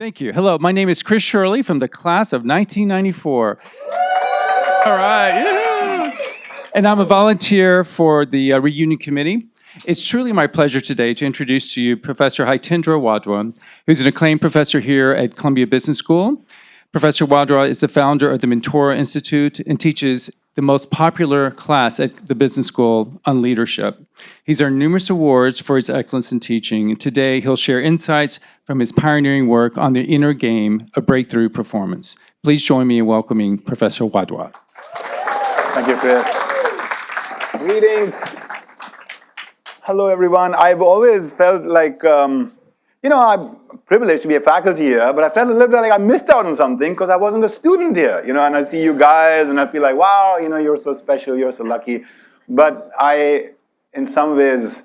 Thank you. Hello, my name is Chris Shirley from the class of 1994. All right. Yeah. And I'm a volunteer for the reunion committee. It's truly my pleasure today to introduce to you Professor Hitendra Wadhwa, who's an acclaimed professor here at Columbia Business School. Professor Wadhwa is the founder of the Mentora Institute and teaches the most popular class at the business school on leadership. He's earned numerous awards for his excellence in teaching. Today, he'll share insights from his pioneering work on the inner game of breakthrough performance. Please join me in welcoming Professor Wadhwa. Thank you, Chris. Greetings. Hello, everyone. I've always felt like, I'm privileged to be a faculty here, but I felt a little bit like I missed out on something because I wasn't a student here, and I see you guys and I feel like, wow, you're so special, you're so lucky. But I, in some ways,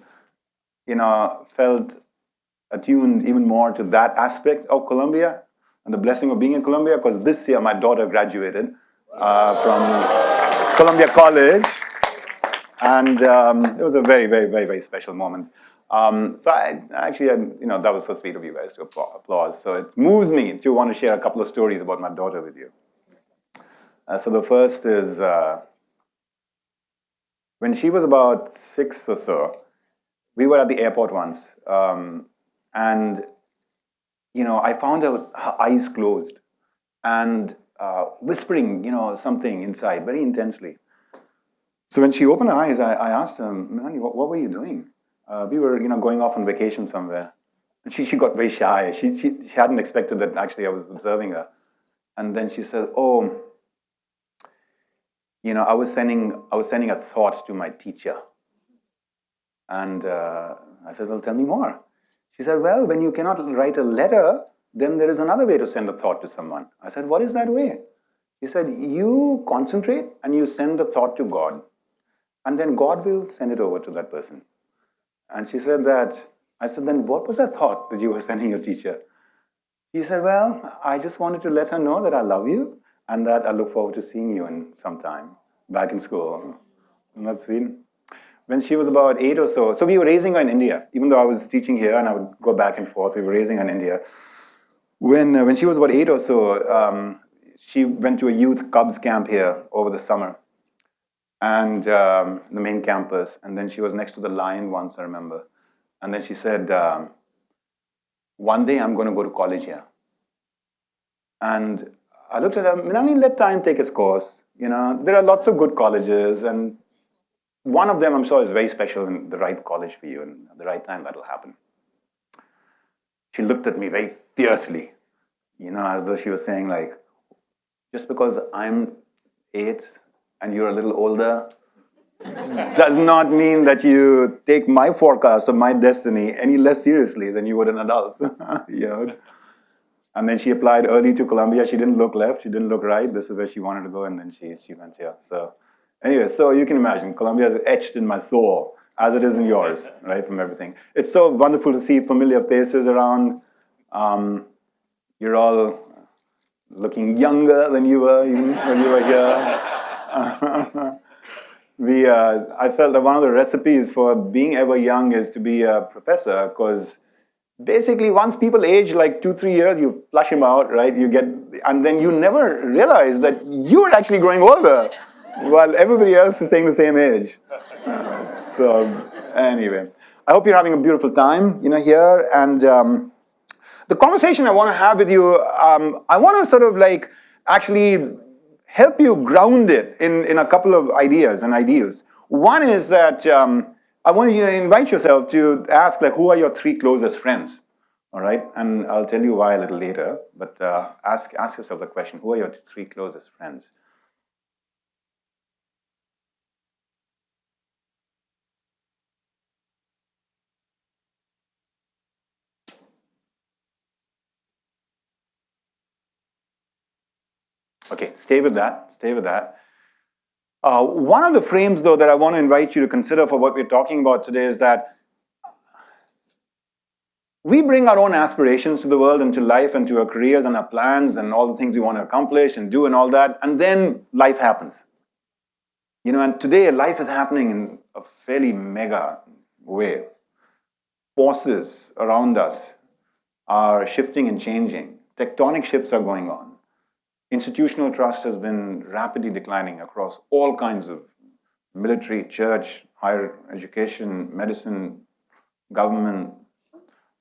felt attuned even more to that aspect of Columbia and the blessing of being in Columbia, because this year my daughter graduated from Columbia College, and it was a very, very, very, very special moment. So I actually, that was so sweet of you guys to applause. So it moves me to want to share a couple of stories about my daughter with you. So the first is, when she was about 6 or so, we were at the airport once, and I found her eyes closed and whispering, something inside very intensely. So when she opened her eyes, I asked her, "Melanie, what were you doing?" We were, going off on vacation somewhere. And she got very shy. She hadn't expected that actually I was observing her. And then she said, "Oh, I was sending a thought to my teacher." And I said, "Well, tell me more." She said, "Well, when you cannot write a letter, then there is another way to send a thought to someone." I said, "What is that way?" She said, "You concentrate and you send the thought to God. And then God will send it over to that person." And she said that, I said, "Then what was that thought that you were sending your teacher?" She said, "Well, I just wanted to let her know that I love you and that I look forward to seeing you in some time back in school." And that's sweet. When she was about 8 or so we were raising her in India. Even though I was teaching here and I would go back and forth, we were raising her in India. When she was about 8 or so, she went to a youth Cubs camp here over the summer, and the main campus, and then she was next to the lion once, I remember. And then she said, "One day I'm going to go to college here." And I looked at her, "Melanie, let time take its course. There are lots of good colleges, and one of them I'm sure is very special and the right college for you, and at the right time that'll happen." She looked at me very fiercely, as though she was saying, like, just because I'm 8 and you're a little older does not mean that you take my forecast of my destiny any less seriously than you would an adult. And then she applied early to Columbia. She didn't look left, she didn't look right. This is where she wanted to go, and then she went here. So anyway, so you can imagine, Columbia is etched in my soul, as it is in yours, right, from everything. It's so wonderful to see familiar faces around. You're all looking younger than you were even when you were here. I felt that one of the recipes for being ever young is to be a professor, because basically once people age like 2-3 years, you flush them out, right? And then you never realize that you're actually growing older while everybody else is staying the same age. So anyway, I hope you're having a beautiful time, here. And the conversation I want to have with you, I want to sort of like actually help you ground it in a couple of ideas and ideals. One is that I want you to invite yourself to ask, like, who are your 3 closest friends? All right? And I'll tell you why a little later, but ask yourself the question, who are your 3 closest friends? Okay, stay with that. One of the frames, though, that I want to invite you to consider for what we're talking about today is that we bring our own aspirations to the world and to life and to our careers and our plans and all the things we want to accomplish and do and all that, and then life happens. And today life is happening in a fairly mega way. Forces around us are shifting and changing. tectonic shifts are going on. Institutional trust has been rapidly declining across all kinds of military, church, higher education, medicine, government.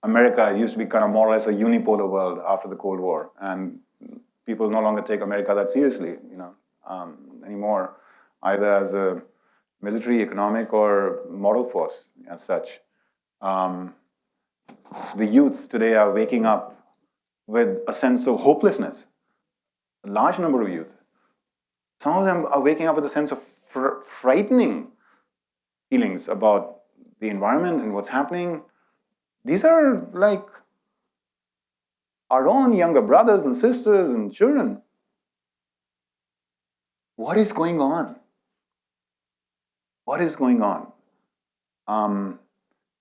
America used to be kind of more or less a unipolar world after the Cold War, and people no longer take America that seriously, anymore, either as a military, economic, or moral force as such. The youth today are waking up with a sense of hopelessness. A large number of youth. Some of them are waking up with a sense of frightening feelings about the environment and what's happening. These are like our own younger brothers and sisters and children. What is going on? What is going on? And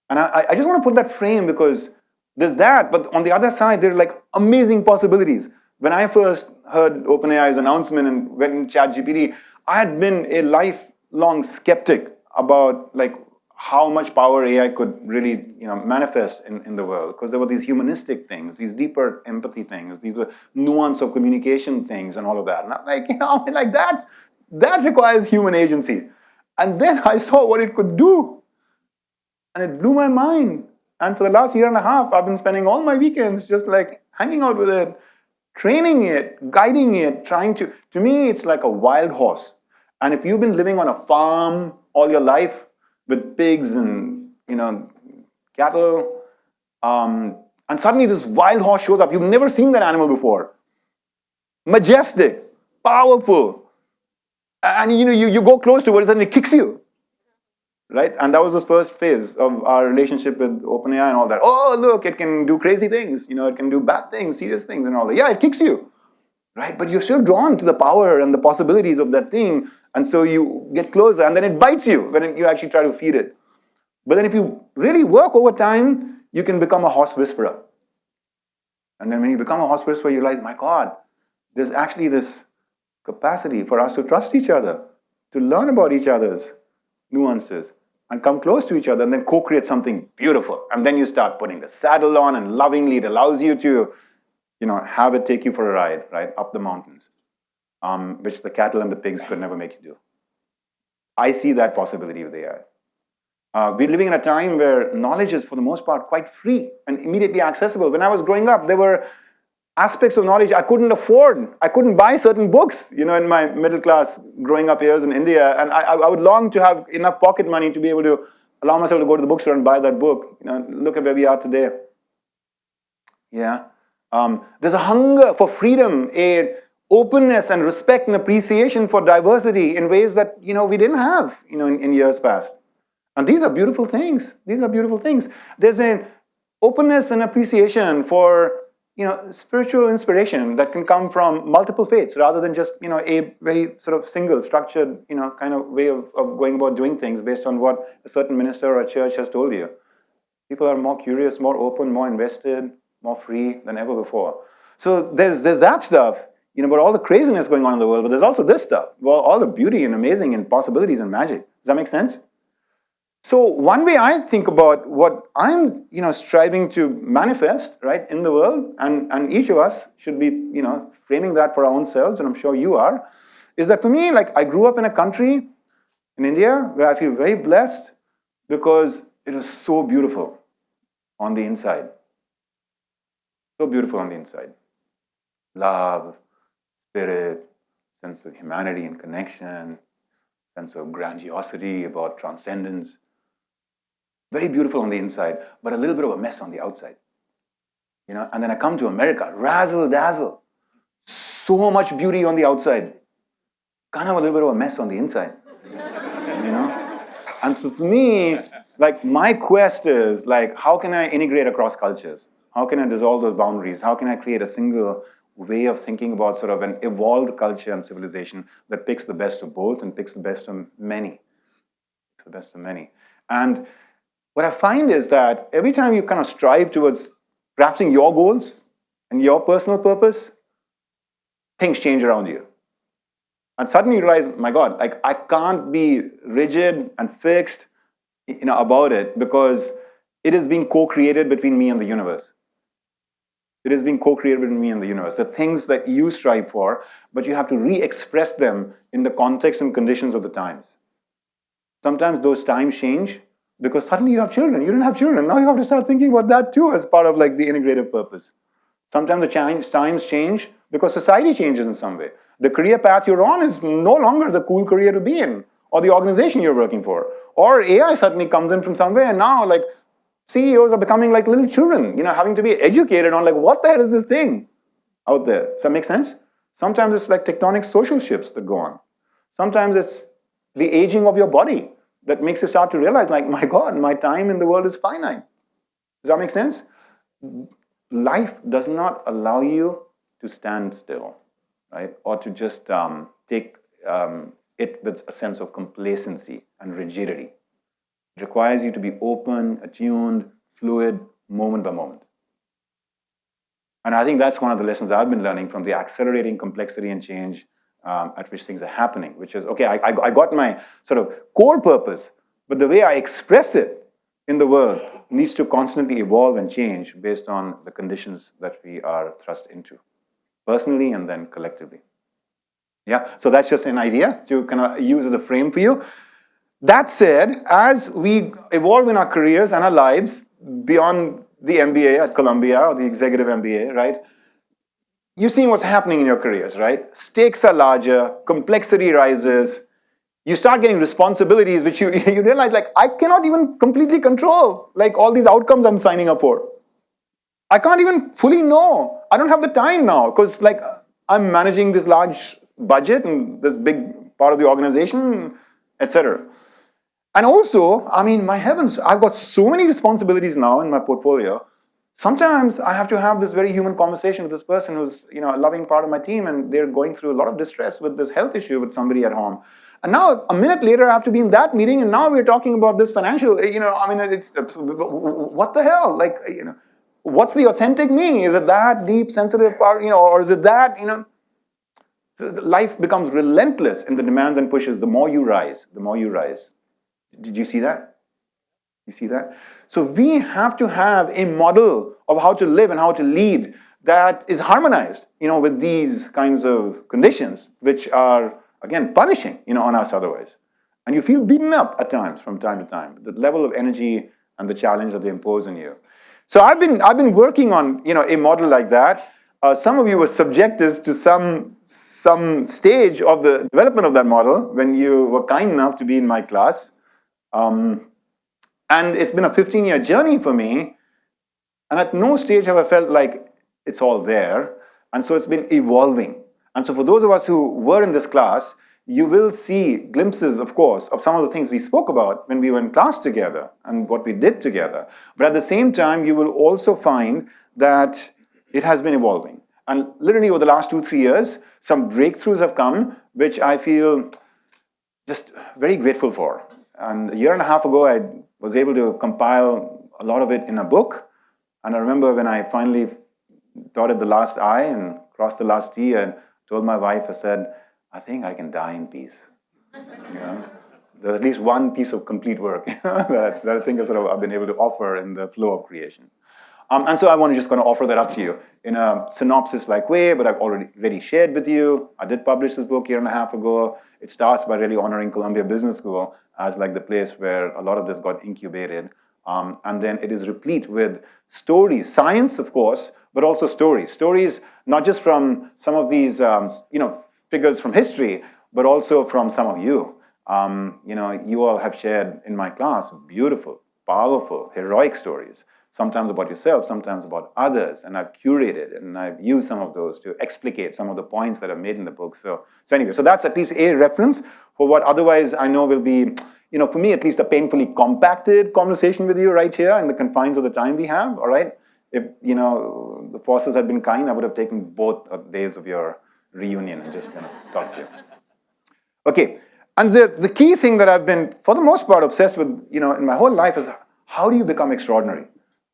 I just want to put that frame because there's that, but on the other side, there are like amazing possibilities. When I first heard OpenAI's announcement and went in ChatGPT, I had been a lifelong skeptic about like how much power AI could really manifest in the world, because there were these humanistic things, these deeper empathy things, these nuance of communication things and all of that. And I'm like, like that requires human agency. And then I saw what it could do. And it blew my mind. And for the last year and a half, I've been spending all my weekends just like hanging out with it, training it, guiding it, to me, it's like a wild horse. And if you've been living on a farm all your life with pigs and, cattle, and suddenly this wild horse shows up, you've never seen that animal before. Majestic, powerful. And you go close to it and it kicks you. Right? And that was the first phase of our relationship with OpenAI and all that. Oh, look, it can do crazy things. It can do bad things, serious things and all that. Yeah, it kicks you. Right? But you're still drawn to the power and the possibilities of that thing. And so you get closer and then it bites you when you actually try to feed it. But then if you really work over time, you can become a horse whisperer. And then when you become a horse whisperer, you realize, my God, there's actually this capacity for us to trust each other, to learn about each other's nuances and come close to each other and then co-create something beautiful. And then you start putting the saddle on and lovingly it allows you to, have it take you for a ride, right, up the mountains, which the cattle and the pigs could never make you do. I see that possibility with AI. We're living in a time where knowledge is, for the most part, quite free and immediately accessible. When I was growing up, there were aspects of knowledge I couldn't afford. I couldn't buy certain books, in my middle class growing up years in India. And I would long to have enough pocket money to be able to allow myself to go to the bookstore and buy that book. Look at where we are today. Yeah. There's a hunger for freedom, a openness and respect and appreciation for diversity in ways that, we didn't have, in years past. And these are beautiful things. These are beautiful things. There's an openness and appreciation for spiritual inspiration that can come from multiple faiths rather than just, a very sort of single structured, kind of way of going about doing things based on what a certain minister or a church has told you. People are more curious, more open, more invested, more free than ever before. So there's that stuff, about all the craziness going on in the world, but there's also this stuff, well, all the beauty and amazing and possibilities and magic. Does that make sense? So one way I think about what I'm, striving to manifest, right, in the world, and each of us should be, framing that for our own selves, and I'm sure you are, is that for me, like, I grew up in a country, in India, where I feel very blessed because it was so beautiful on the inside. So beautiful on the inside. Love, spirit, sense of humanity and connection, sense of grandiosity about transcendence. Very beautiful on the inside, but a little bit of a mess on the outside. And then I come to America, razzle dazzle. So much beauty on the outside. Kind of a little bit of a mess on the inside. And so for me, like, my quest is, like, how can I integrate across cultures? How can I dissolve those boundaries? How can I create a single way of thinking about sort of an evolved culture and civilization that picks the best of both and picks the best of many? Picks the best of many. And what I find is that every time you kind of strive towards crafting your goals and your personal purpose, things change around you. And suddenly you realize, my God, like, I can't be rigid and fixed, about it, because it is being co-created between me and the universe. It is being co-created between me and the universe. The things that you strive for, but you have to re-express them in the context and conditions of the times. Sometimes those times change because suddenly you have children. You didn't have children. Now you have to start thinking about that too as part of like the integrative purpose. Sometimes the times change because society changes in some way. The career path you're on is no longer the cool career to be in, or the organization you're working for. Or AI suddenly comes in from somewhere, and now like CEOs are becoming like little children, having to be educated on like, what the hell is this thing out there? Does that make sense? Sometimes it's like tectonic social shifts that go on. Sometimes it's the aging of your body that makes you start to realize like, my God, my time in the world is finite. Does that make sense? Life does not allow you to stand still, right? Or to just take it with a sense of complacency and rigidity. It requires you to be open, attuned, fluid, moment by moment. And I think that's one of the lessons I've been learning from the accelerating complexity and change at which things are happening, which is, okay, I got my sort of core purpose, but the way I express it in the world needs to constantly evolve and change based on the conditions that we are thrust into, personally and then collectively. Yeah, so that's just an idea to kind of use as a frame for you. That said, as we evolve in our careers and our lives beyond the MBA at Columbia or the executive MBA, right? You're seeing what's happening in your careers, right? Stakes are larger, complexity rises. You start getting responsibilities which you realize like, I cannot even completely control like all these outcomes I'm signing up for. I can't even fully know. I don't have the time now because like I'm managing this large budget and this big part of the organization, etc. And also, I mean, my heavens, I've got so many responsibilities now in my portfolio. Sometimes I have to have this very human conversation with this person who's, a loving part of my team, and they're going through a lot of distress with this health issue with somebody at home. And now, a minute later, I have to be in that meeting, and now we're talking about this financial, it's what the hell? Like, what's the authentic me? Is it that deep, sensitive part, or is it that, life becomes relentless in the demands and pushes the more you rise, the more you rise. Did you see that? You see that? So we have to have a model of how to live and how to lead that is harmonized, with these kinds of conditions, which are, again, punishing, on us otherwise. And you feel beaten up at times from time to time, the level of energy and the challenge that they impose on you. So I've been working on, a model like that. Some of you were subjected to some stage of the development of that model when you were kind enough to be in my class. And it's been a 15-year journey for me. And at no stage have I felt like it's all there. And so it's been evolving. And so for those of us who were in this class, you will see glimpses, of course, of some of the things we spoke about when we were in class together and what we did together. But at the same time, you will also find that it has been evolving. And literally over the last 2-3 years, some breakthroughs have come, which I feel just very grateful for. And a year and a half ago, I was able to compile a lot of it in a book. And I remember when I finally dotted the last I and crossed the last T and told my wife, I said, I think I can die in peace. There's at least one piece of complete work that I think I've been able to offer in the flow of creation. And so I want to just kind of offer that up to you in a synopsis-like way, but I've already shared with you. I did publish this book a year and a half ago. It starts by really honoring Columbia Business School as like the place where a lot of this got incubated. And then it is replete with stories, science, of course, but also stories. Stories not just from some of these, figures from history, but also from some of you. You all have shared in my class beautiful, powerful, heroic stories. Sometimes about yourself, sometimes about others. And I've curated and I've used some of those to explicate some of the points that are made in the book. So anyway, so that's at least a reference for what otherwise I know will be, for me at least, a painfully compacted conversation with you right here in the confines of the time we have, all right? If, the forces had been kind, I would have taken both days of your reunion and just kind of talked to you. Okay, and the key thing that I've been, for the most part, obsessed with, in my whole life is how do you become extraordinary?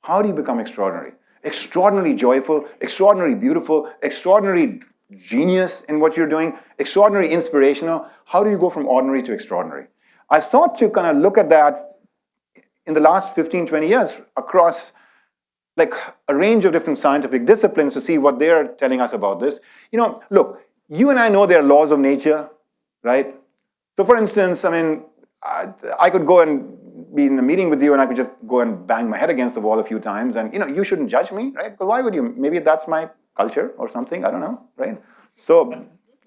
How do you become extraordinary? Extraordinarily joyful, extraordinarily beautiful, extraordinary genius in what you're doing, extraordinary inspirational. How do you go from ordinary to extraordinary? I've thought to kind of look at that in the last 15, 20 years across like a range of different scientific disciplines to see what they're telling us about this. Look, you and I know there are laws of nature, right? So for instance, I could go and be in a meeting with you and I could just go and bang my head against the wall a few times and, you shouldn't judge me, right? Because why would you? Maybe that's my culture or something, I don't know, right? So,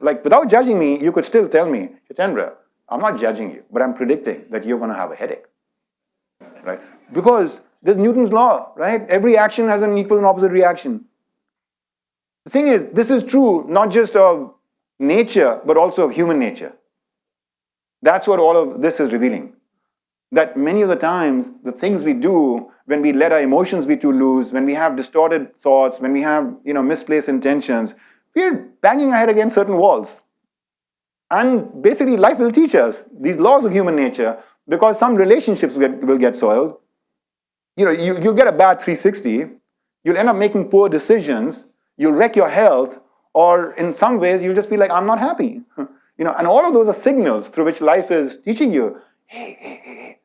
like, without judging me, you could still tell me, Hitendra, I'm not judging you, but I'm predicting that you're going to have a headache, right? Because there's Newton's law, right? Every action has an equal and opposite reaction. The thing is, this is true not just of nature, but also of human nature. That's what all of this is revealing. That many of the times, the things we do, when we let our emotions be too loose, when we have distorted thoughts, when we have misplaced intentions, we're banging our head against certain walls. And basically, life will teach us these laws of human nature, because some relationships will get soiled. You'll get a bad 360. You'll end up making poor decisions. You'll wreck your health, or in some ways, you'll just feel like, I'm not happy. And all of those are signals through which life is teaching you, hey,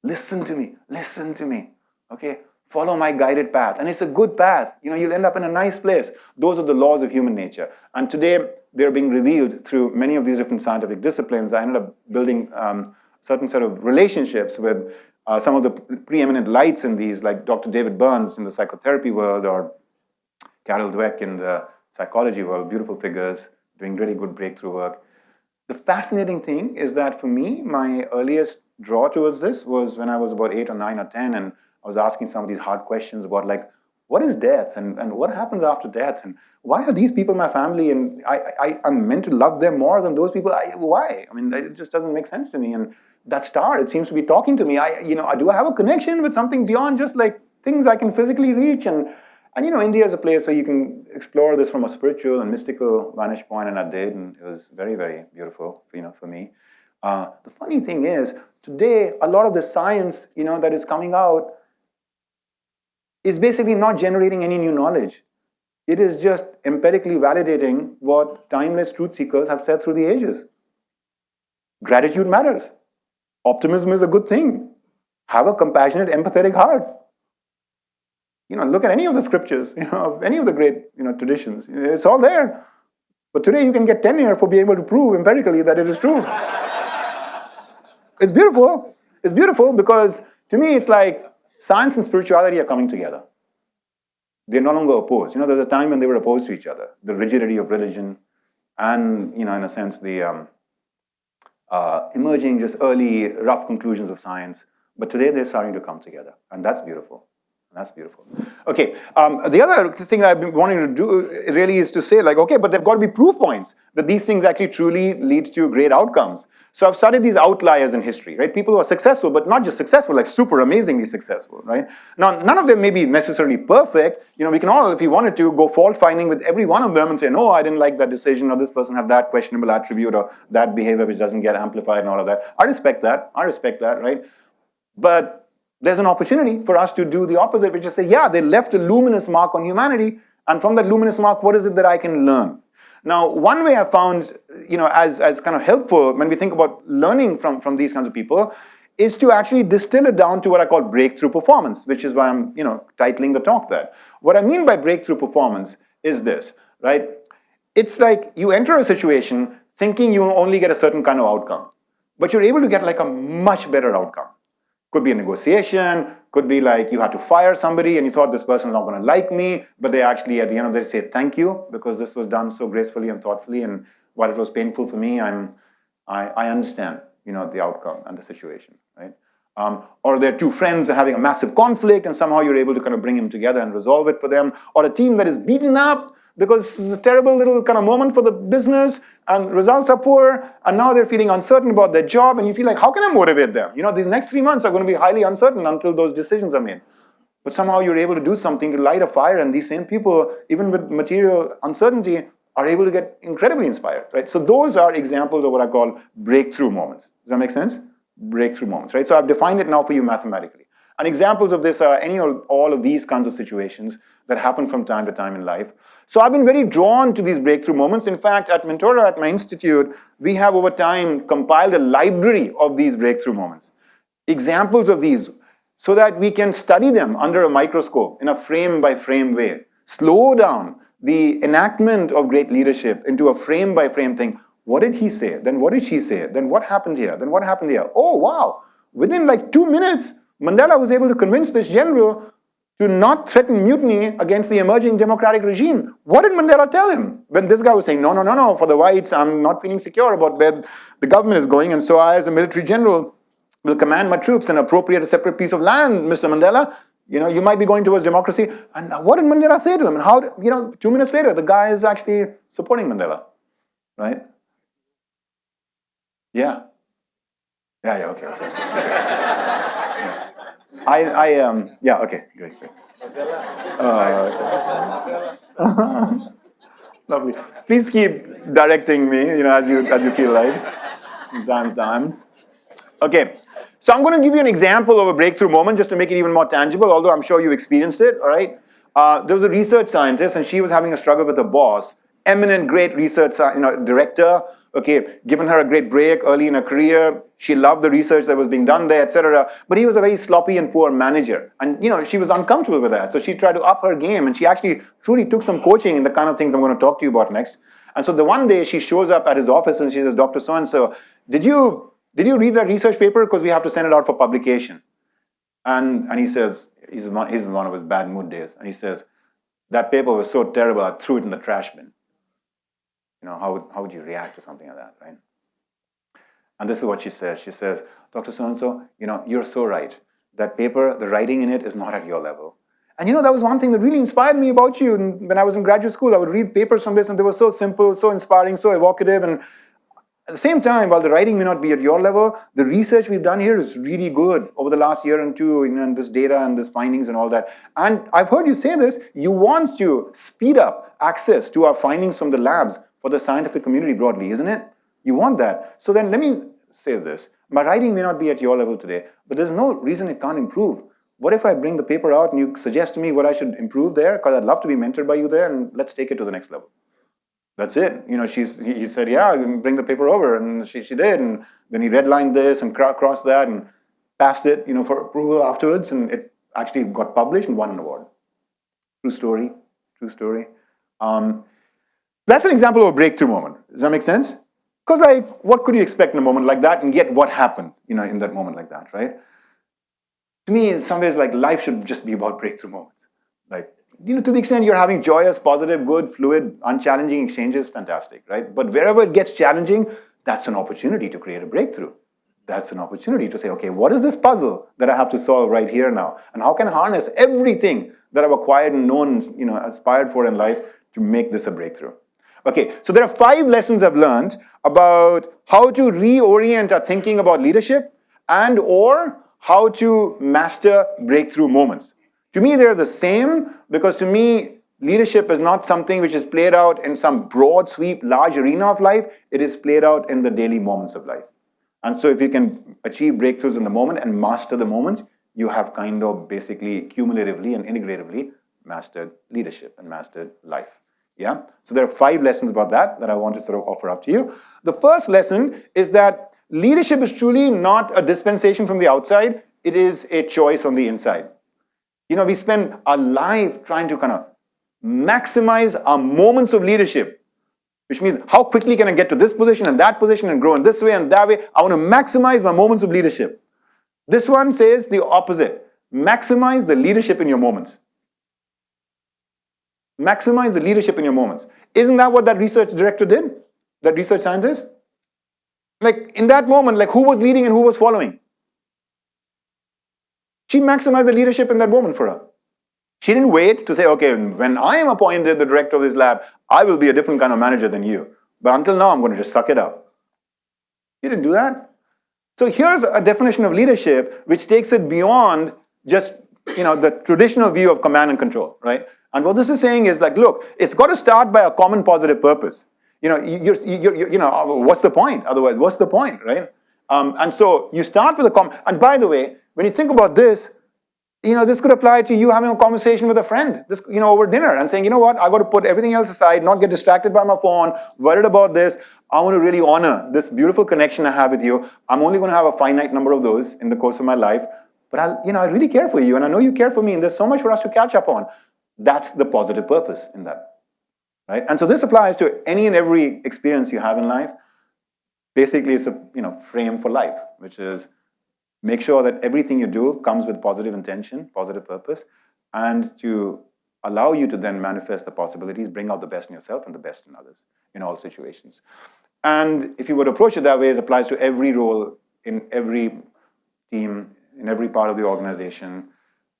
listen to me, okay? Follow my guided path. And it's a good path. You'll end up in a nice place. Those are the laws of human nature. And today, they're being revealed through many of these different scientific disciplines. I ended up building a certain set of relationships with some of the preeminent lights in these, like Dr. David Burns in the psychotherapy world, or Carol Dweck in the psychology world, beautiful figures, doing really good breakthrough work. The fascinating thing is that for me, my earliest draw towards this was when I was about 8 or 9 or 10, and I was asking some of these hard questions about, like, what is death, and what happens after death, and why are these people my family, and I'm meant to love them more than those people? Why? It just doesn't make sense to me. And that star, it seems to be talking to me. Do I have a connection with something beyond just like things I can physically reach? And India is a place where you can explore this from a spiritual and mystical vantage point, and I did, and it was very, very beautiful, for me. The funny thing is, today, a lot of the science, that is coming out is basically not generating any new knowledge. It is just empirically validating what timeless truth seekers have said through the ages. Gratitude matters. Optimism is a good thing. Have a compassionate, empathetic heart. Look at any of the scriptures, of any of the great, traditions. It's all there. But today you can get tenure for being able to prove empirically that it is true. It's beautiful. It's beautiful because, to me, it's like science and spirituality are coming together. They're no longer opposed. There's a time when they were opposed to each other. The rigidity of religion and, in a sense, the emerging just early rough conclusions of science. But today they're starting to come together. And that's beautiful. That's beautiful. Okay, the other thing I've been wanting to do really is to say, like, okay, but there've got to be proof points that these things actually truly lead to great outcomes. So I've studied these outliers in history, right? People who are successful, but not just successful, like super amazingly successful, right? Now, none of them may be necessarily perfect. We can all, if we wanted to, go fault finding with every one of them and say, no, I didn't like that decision, or this person had that questionable attribute, or that behavior which doesn't get amplified and all of that. I respect that, right? But there's an opportunity for us to do the opposite, which is say, yeah, they left a luminous mark on humanity, and from that luminous mark, what is it that I can learn? Now, one way I found, as kind of helpful when we think about learning from these kinds of people, is to actually distill it down to what I call breakthrough performance, which is why I'm, titling the talk that. What I mean by breakthrough performance is this, right? It's like you enter a situation thinking you will only get a certain kind of outcome, but you're able to get like a much better outcome. Could be a negotiation, could be like you had to fire somebody and you thought this person is not going to like me, but they actually at the end of the day say thank you because this was done so gracefully and thoughtfully, and while it was painful for me, I understand, the outcome and the situation, right? Or there are two friends having a massive conflict and somehow you're able to kind of bring them together and resolve it for them, or a team that is beaten up because it's a terrible little kind of moment for the business and results are poor, and now they're feeling uncertain about their job, and you feel like, how can I motivate them? These next 3 months are going to be highly uncertain until those decisions are made. But somehow you're able to do something to light a fire, and these same people, even with material uncertainty, are able to get incredibly inspired, right? So those are examples of what I call breakthrough moments. Does that make sense? Breakthrough moments, right? So I've defined it now for you mathematically. And examples of this are any or all of these kinds of situations that happen from time to time in life. So I've been very drawn to these breakthrough moments. In fact, at Mentora, at my institute, we have over time compiled a library of these breakthrough moments. Examples of these. so that we can study them under a microscope in a frame-by-frame way. Slow down the enactment of great leadership into a frame-by-frame thing. What did he say? Then what did she say? Then what happened here? Then what happened here? Oh, wow. Within like 2 minutes, Mandela was able to convince this general to not threaten mutiny against the emerging democratic regime. What did Mandela tell him? When this guy was saying, no, for the whites, I'm not feeling secure about where the government is going, and so I, as a military general, will command my troops and appropriate a separate piece of land, Mr. Mandela. You might be going towards democracy. And what did Mandela say to him? And how, 2 minutes later, the guy is actually supporting Mandela, right? Yeah. Yeah, okay. Yeah, okay, great. Lovely. Please keep directing me, as you feel like. Time. Okay, so I'm going to give you an example of a breakthrough moment just to make it even more tangible, although I'm sure you've experienced it, all right? There was a research scientist, and she was having a struggle with her boss, eminent, great research director, okay, given her a great break early in her career. She loved the research that was being done there, etc. But he was a very sloppy and poor manager. And, she was uncomfortable with that. So she tried to up her game, and she actually truly took some coaching in the kind of things I'm going to talk to you about next. And so the one day she shows up at his office and she says, Dr. So-and-so, did you read that research paper? Because we have to send it out for publication. And he says, he's in one of his bad mood days. And he says, that paper was so terrible, I threw it in the trash bin. How would you react to something like that, right? And this is what she says. She says, Dr. So-and-so, you're so right. That paper, the writing in it is not at your level. And that was one thing that really inspired me about you. And when I was in graduate school, I would read papers from this, and they were so simple, so inspiring, so evocative. And at the same time, while the writing may not be at your level, the research we've done here is really good over the last year and two, and this data and this findings and all that. And I've heard you say this, you want to speed up access to our findings from the labs for the scientific community broadly, isn't it? You want that. So then let me say this. My writing may not be at your level today, but there's no reason it can't improve. What if I bring the paper out and you suggest to me what I should improve there? Because I'd love to be mentored by you there, and let's take it to the next level. That's it. He said, yeah, bring the paper over, and she did, and then he redlined this and crossed that and passed it, for approval afterwards, and it actually got published and won an award. True story. That's an example of a breakthrough moment. Does that make sense? Because what could you expect in a moment like that, and yet what happened, in that moment like that, right? To me, in some ways, life should just be about breakthrough moments. To the extent you're having joyous, positive, good, fluid, unchallenging exchanges, fantastic, right? But wherever it gets challenging, that's an opportunity to create a breakthrough. That's an opportunity to say, okay, what is this puzzle that I have to solve right here now? And how can I harness everything that I've acquired and known, aspired for in life to make this a breakthrough? Okay, so there are 5 lessons I've learned about how to reorient our thinking about leadership and or how to master breakthrough moments. To me, they're the same because to me, leadership is not something which is played out in some broad sweep, large arena of life. It is played out in the daily moments of life. And so if you can achieve breakthroughs in the moment and master the moment, you have kind of basically cumulatively and integratively mastered leadership and mastered life. Yeah? So there are 5 lessons about that I want to sort of offer up to you. The first lesson is that leadership is truly not a dispensation from the outside. It is a choice on the inside. We spend our life trying to kind of maximize our moments of leadership, which means how quickly can I get to this position and that position and grow in this way and that way. I want to maximize my moments of leadership. This one says the opposite. Maximize the leadership in your moments. Maximize the leadership in your moments. Isn't that what that research director did? That research scientist? In that moment, who was leading and who was following? She maximized the leadership in that moment for her. She didn't wait to say, okay, when I am appointed the director of this lab, I will be a different kind of manager than you. But until now, I'm going to just suck it up. She didn't do that. So here's a definition of leadership which takes it beyond just the traditional view of command and control, right? And what this is saying is look, it's got to start by a common positive purpose. What's the point? Otherwise, what's the point, right? And so you start with a common. And by the way, when you think about this, this could apply to you having a conversation with a friend, over dinner and saying, what, I got to put everything else aside, not get distracted by my phone, worried about this. I want to really honor this beautiful connection I have with you. I'm only going to have a finite number of those in the course of my life. but I really care for you, and I know you care for me, and there's so much for us to catch up on. That's the positive purpose in that, right? And so this applies to any and every experience you have in life. Basically, it's a frame for life, which is make sure that everything you do comes with positive intention, positive purpose, and to allow you to then manifest the possibilities, bring out the best in yourself and the best in others in all situations. And if you would approach it that way, it applies to every role in every team, in every part of the organization,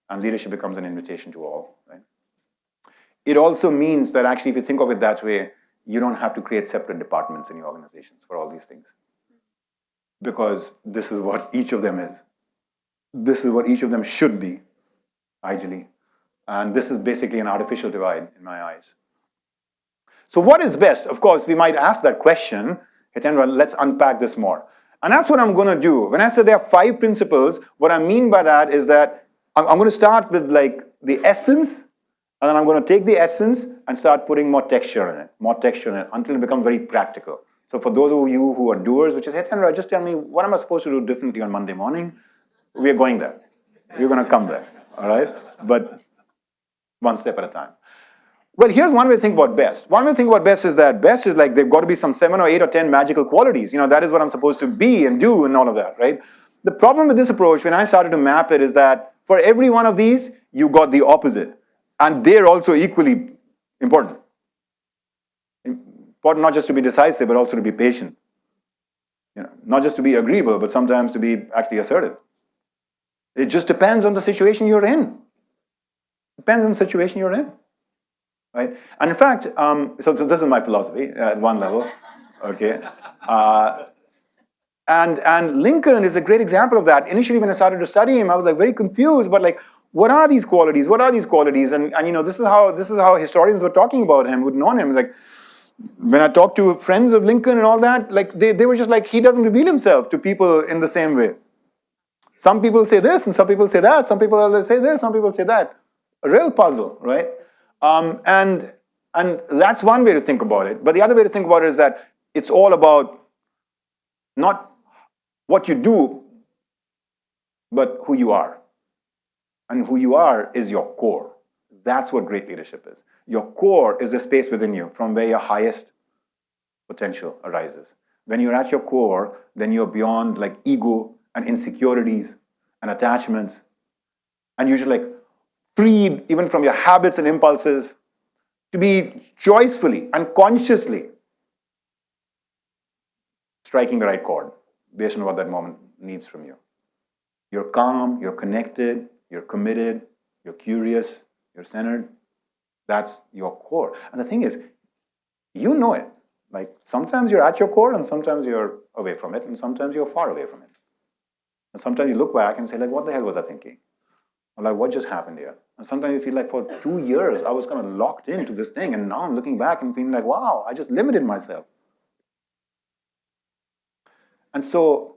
and leadership becomes an invitation to all, right? It also means that actually, if you think of it that way, you don't have to create separate departments in your organizations for all these things. Because this is what each of them is. This is what each of them should be, ideally. And this is basically an artificial divide in my eyes. So what is best? Of course, we might ask that question. Hitendra, let's unpack this more. And that's what I'm going to do. When I say there are 5 principles, what I mean by that is that I'm going to start with like the essence, and then I'm going to take the essence and start putting more texture in it, until it becomes very practical. So for those of you who are doers, which is, Hitendra, just tell me, what am I supposed to do differently on Monday morning? We're going there. We're going to come there, all right? But one step at a time. Well, here's one way to think about best. One way to think about best is that best is like they've got to be some 7 or 8 or 10 magical qualities. That is what I'm supposed to be and do and all of that, right? The problem with this approach, when I started to map it, is that for every one of these, you got the opposite. And they're also equally important. Important not just to be decisive, but also to be patient. Not just to be agreeable, but sometimes to be actually assertive. It just depends on the situation you're in. Depends on the situation you're in. Right? And in fact, so this is my philosophy at one level, okay? And Lincoln is a great example of that. Initially, when I started to study him, I was like very confused, but like, what are these qualities? What are these qualities? And this is how historians were talking about him, who'd known him. Like, when I talked to friends of Lincoln and all that, like they were just like, he doesn't reveal himself to people in the same way. Some people say this, and some people say that. Some people say this, some people say that. A real puzzle, right? And that's one way to think about it. But the other way to think about it is that it's all about not what you do, but who you are. And who you are is your core. That's what great leadership is. Your core is the space within you from where your highest potential arises. When you're at your core, then you're beyond like ego and insecurities and attachments. And you're just like freed even from your habits and impulses to be choicefully and consciously striking the right chord based on what that moment needs from you. You're calm, you're connected, you're committed, you're curious, you're centered. That's your core. And the thing is, you know it. Like sometimes you're at your core and sometimes you're away from it and sometimes you're far away from it. And sometimes you look back and say like, what the hell was I thinking? Or like, what just happened here? And sometimes you feel like for 2 years, I was kind of locked into this thing. And now I'm looking back and feeling like, wow, I just limited myself. And so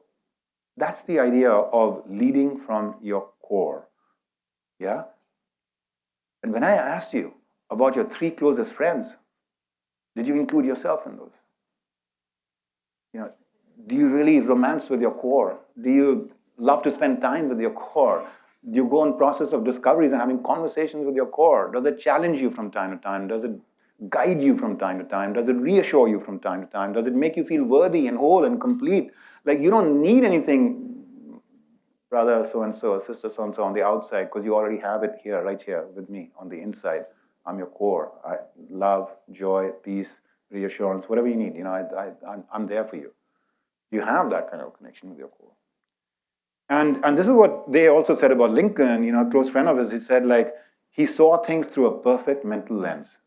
that's the idea of leading from your core. Yeah? And when I asked you about your 3 closest friends, did you include yourself in those? Do you really romance with your core? Do you love to spend time with your core? Do you go on process of discoveries and having conversations with your core? Does it challenge you from time to time? Does it guide you from time to time? Does it reassure you from time to time? Does it make you feel worthy and whole and complete? Like you don't need anything, brother so-and-so, sister so-and-so on the outside, because you already have it here, right here with me on the inside. I'm your core. Love, joy, peace, reassurance, whatever you need. I'm there for you. You have that kind of connection with your core. And this is what they also said about Lincoln, a close friend of his. He said, like, he saw things through a perfect mental lens.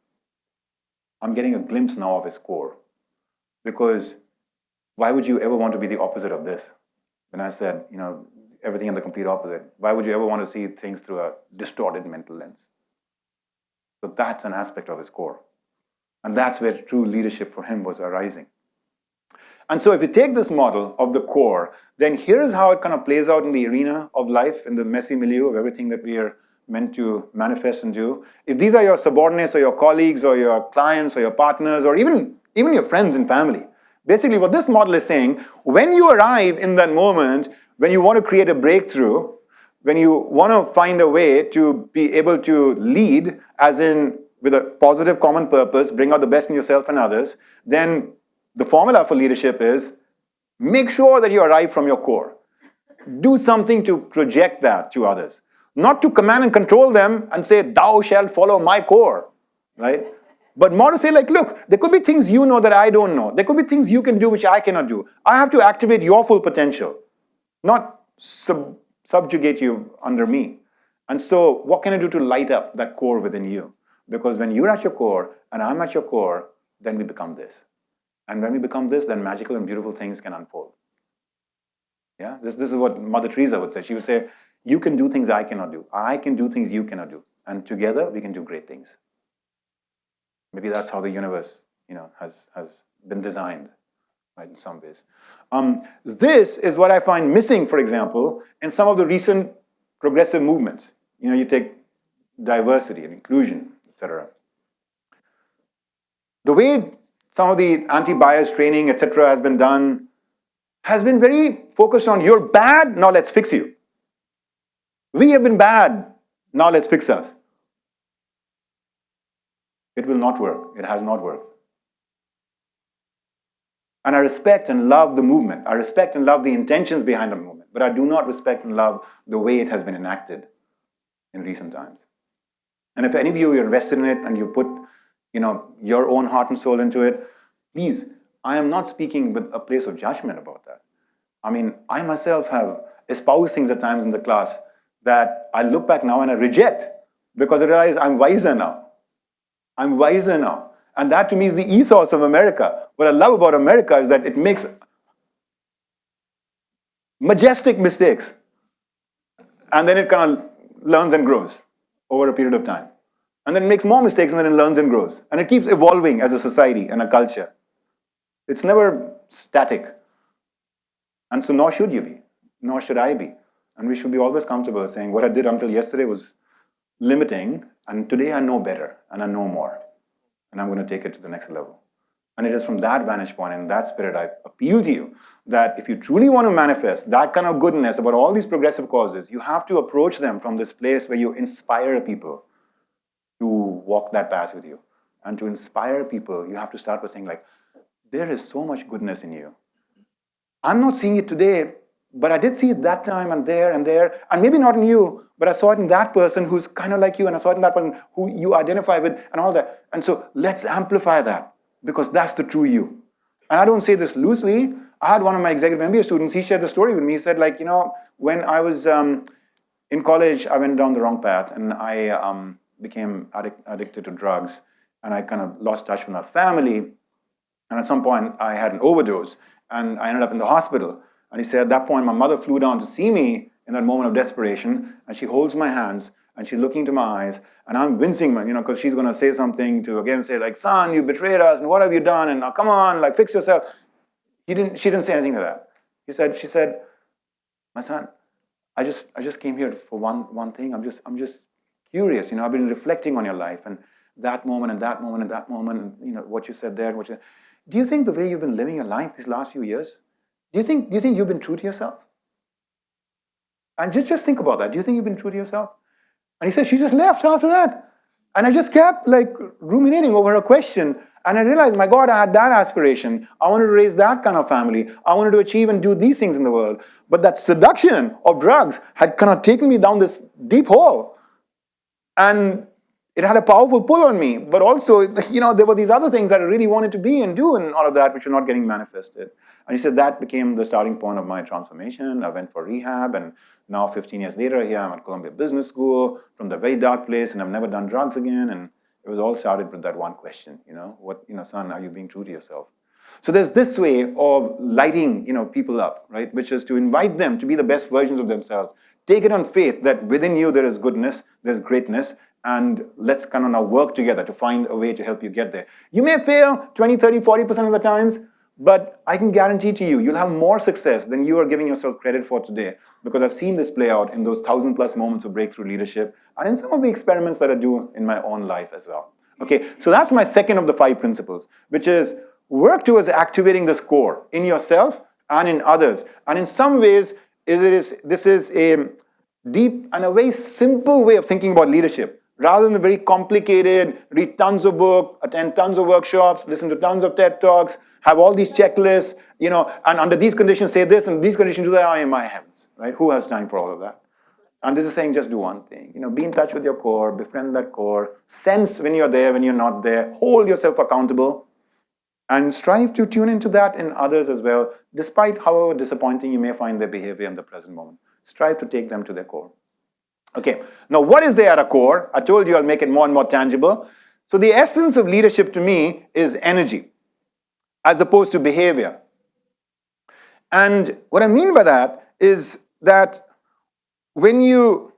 I'm getting a glimpse now of his core. Because why would you ever want to be the opposite of this? When I said, everything in the complete opposite. Why would you ever want to see things through a distorted mental lens? So that's an aspect of his core. And that's where true leadership for him was arising. And so if you take this model of the core, then here's how it kind of plays out in the arena of life, in the messy milieu of everything that we are meant to manifest and do. If these are your subordinates or your colleagues or your clients or your partners or even your friends and family, basically what this model is saying, when you arrive in that moment, when you want to create a breakthrough, when you want to find a way to be able to lead, as in with a positive common purpose, bring out the best in yourself and others, then the formula for leadership is make sure that you arrive from your core. Do something to project that to others. Not to command and control them and say, thou shalt follow my core, right? But more to say like, look, there could be things you know that I don't know. There could be things you can do which I cannot do. I have to activate your full potential, not subjugate you under me. And so what can I do to light up that core within you? Because when you're at your core and I'm at your core, then we become this. And when we become this, then magical and beautiful things can unfold. Yeah, this is what Mother Teresa would say. She would say, you can do things I cannot do. I can do things you cannot do. And together we can do great things. Maybe that's how the universe, has been designed, right, in some ways. This is what I find missing, for example, in some of the recent progressive movements. You take diversity and inclusion, etc. The way some of the anti-bias training, etc., has been done has been very focused on you're bad, now let's fix you. We have been bad, now let's fix us. It will not work. It has not worked. And I respect and love the movement. I respect and love the intentions behind the movement, but I do not respect and love the way it has been enacted in recent times. And if any of you are invested in it and you put, your own heart and soul into it, please, I am not speaking with a place of judgment about that. I mean, I myself have espoused things at times in the class that I look back now and I reject because I realize I'm wiser now. I'm wiser now. And that to me is the ethos of America. What I love about America is that it makes majestic mistakes. And then it kind of learns and grows over a period of time. And then it makes more mistakes and then it learns and grows. And it keeps evolving as a society and a culture. It's never static. And so nor should you be, nor should I be. And we should be always comfortable saying what I did until yesterday was limiting, and today I know better and I know more. And I'm going to take it to the next level. And it is from that vantage point and that spirit I appeal to you that if you truly want to manifest that kind of goodness about all these progressive causes, you have to approach them from this place where you inspire people to walk that path with you. And to inspire people, you have to start by saying like, there is so much goodness in you. I'm not seeing it today, but I did see it that time and there, and maybe not in you, but I saw it in that person who's kind of like you, and I saw it in that person who you identify with, and all that. And so let's amplify that, because that's the true you. And I don't say this loosely. I had one of my executive MBA students, he shared the story with me. He said, like, when I was in college, I went down the wrong path, and I became addicted to drugs, and I kind of lost touch with my family. And at some point, I had an overdose, and I ended up in the hospital. And he said, at that point, my mother flew down to see me in that moment of desperation, and she holds my hands, and she's looking into my eyes, and I'm wincing, because she's going to say something to, again, say, like, son, you betrayed us, and what have you done, and now come on, like, fix yourself. She didn't say anything to that. She said, my son, I just came here for one thing. I'm just curious, I've been reflecting on your life, and that moment, and that moment, and that moment, and, what you said there, and what you said. Do you think the way you've been living your life these last few years, do you think you've been true to yourself? And just think about that. Do you think you've been true to yourself? And he said, she just left after that. And I just kept like ruminating over her question. And I realized, my God, I had that aspiration. I wanted to raise that kind of family. I wanted to achieve and do these things in the world. But that seduction of drugs had kind of taken me down this deep hole. And it had a powerful pull on me. But also, there were these other things that I really wanted to be and do and all of that, which were not getting manifested. And he said that became the starting point of my transformation. I went for rehab, and now 15 years later, here I'm at Columbia Business School from the very dark place, and I've never done drugs again. And it was all started with that one question, son, are you being true to yourself? So there's this way of lighting, people up, right? Which is to invite them to be the best versions of themselves. Take it on faith that within you there is goodness, there's greatness, and let's kind of now work together to find a way to help you get there. You may fail 20, 30, 40% of the times, but I can guarantee to you, you'll have more success than you are giving yourself credit for today, because I've seen this play out in those 1,000+ moments of breakthrough leadership and in some of the experiments that I do in my own life as well. Okay, so that's my second of the 5 principles, which is work towards activating this core in yourself and in others. And in some ways, this is a deep and a very simple way of thinking about leadership, rather than the very complicated, read tons of books, attend tons of workshops, listen to tons of TED Talks, have all these checklists, and under these conditions say this, and these conditions do that. Oh, my heavens, right? Who has time for all of that? And this is saying just do one thing. Be in touch with your core, befriend that core, sense when you're there, when you're not there, hold yourself accountable, and strive to tune into that in others as well, despite however disappointing you may find their behavior in the present moment. Strive to take them to their core. Okay, now what is there at a core? I told you I'll make it more and more tangible. So the essence of leadership to me is energy, as opposed to behavior. And what I mean by that is that when you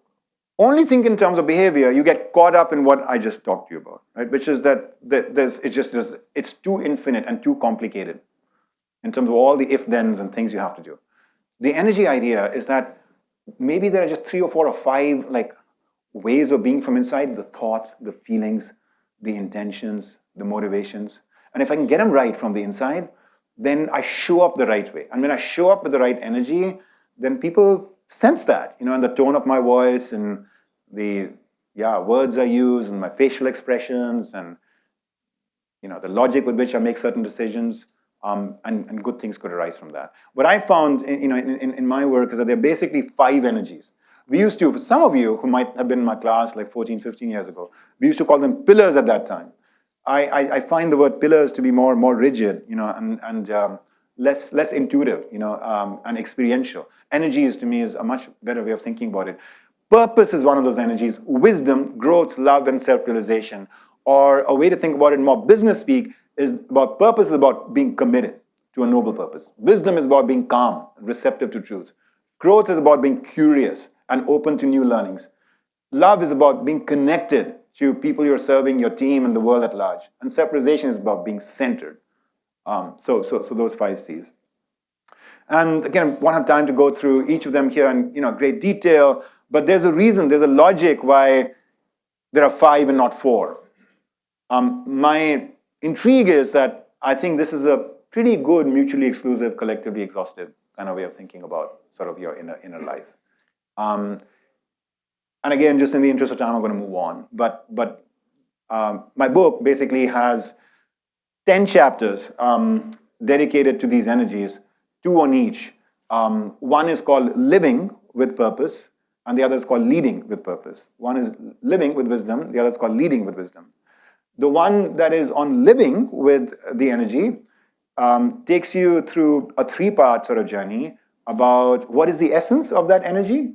only think in terms of behavior, you get caught up in what I just talked to you about, right? Which is that it's too infinite and too complicated in terms of all the if-thens and things you have to do. The energy idea is that maybe there are just 3 or 4 or 5 ways of being from inside: the thoughts, the feelings, the intentions, the motivations. And if I can get them right from the inside, then I show up the right way. And when I show up with the right energy, then people sense that, in the tone of my voice and the words I use and my facial expressions and the logic with which I make certain decisions, and good things could arise from that. What I found in my work is that there are basically 5 energies. We used to, for some of you who might have been in my class like 14, 15 years ago, we used to call them pillars at that time. I find the word pillars to be more rigid, and less intuitive, and experiential. Energies to me is a much better way of thinking about it. Purpose is one of those energies. Wisdom, growth, love, and self-realization. Or a way to think about it in more business speak is about purpose is about being committed to a noble purpose. Wisdom is about being calm, receptive to truth. Growth is about being curious and open to new learnings. Love is about being connected to people you're serving, your team, and the world at large. And self-realization is about being centered. So those 5 C's. And again, won't have time to go through each of them here in great detail, but there's a reason, there's a logic why there are 5 and not 4. My intrigue is that I think this is a pretty good, mutually exclusive, collectively exhaustive kind of way of thinking about sort of your inner life. And again, just in the interest of time, I'm going to move on. But my book basically has 10 chapters dedicated to these energies, 2 on each. One is called Living with Purpose, and the other is called Leading with Purpose. One is Living with Wisdom, the other is called Leading with Wisdom. The one that is on living with the energy takes you through a 3-part sort of journey about what is the essence of that energy,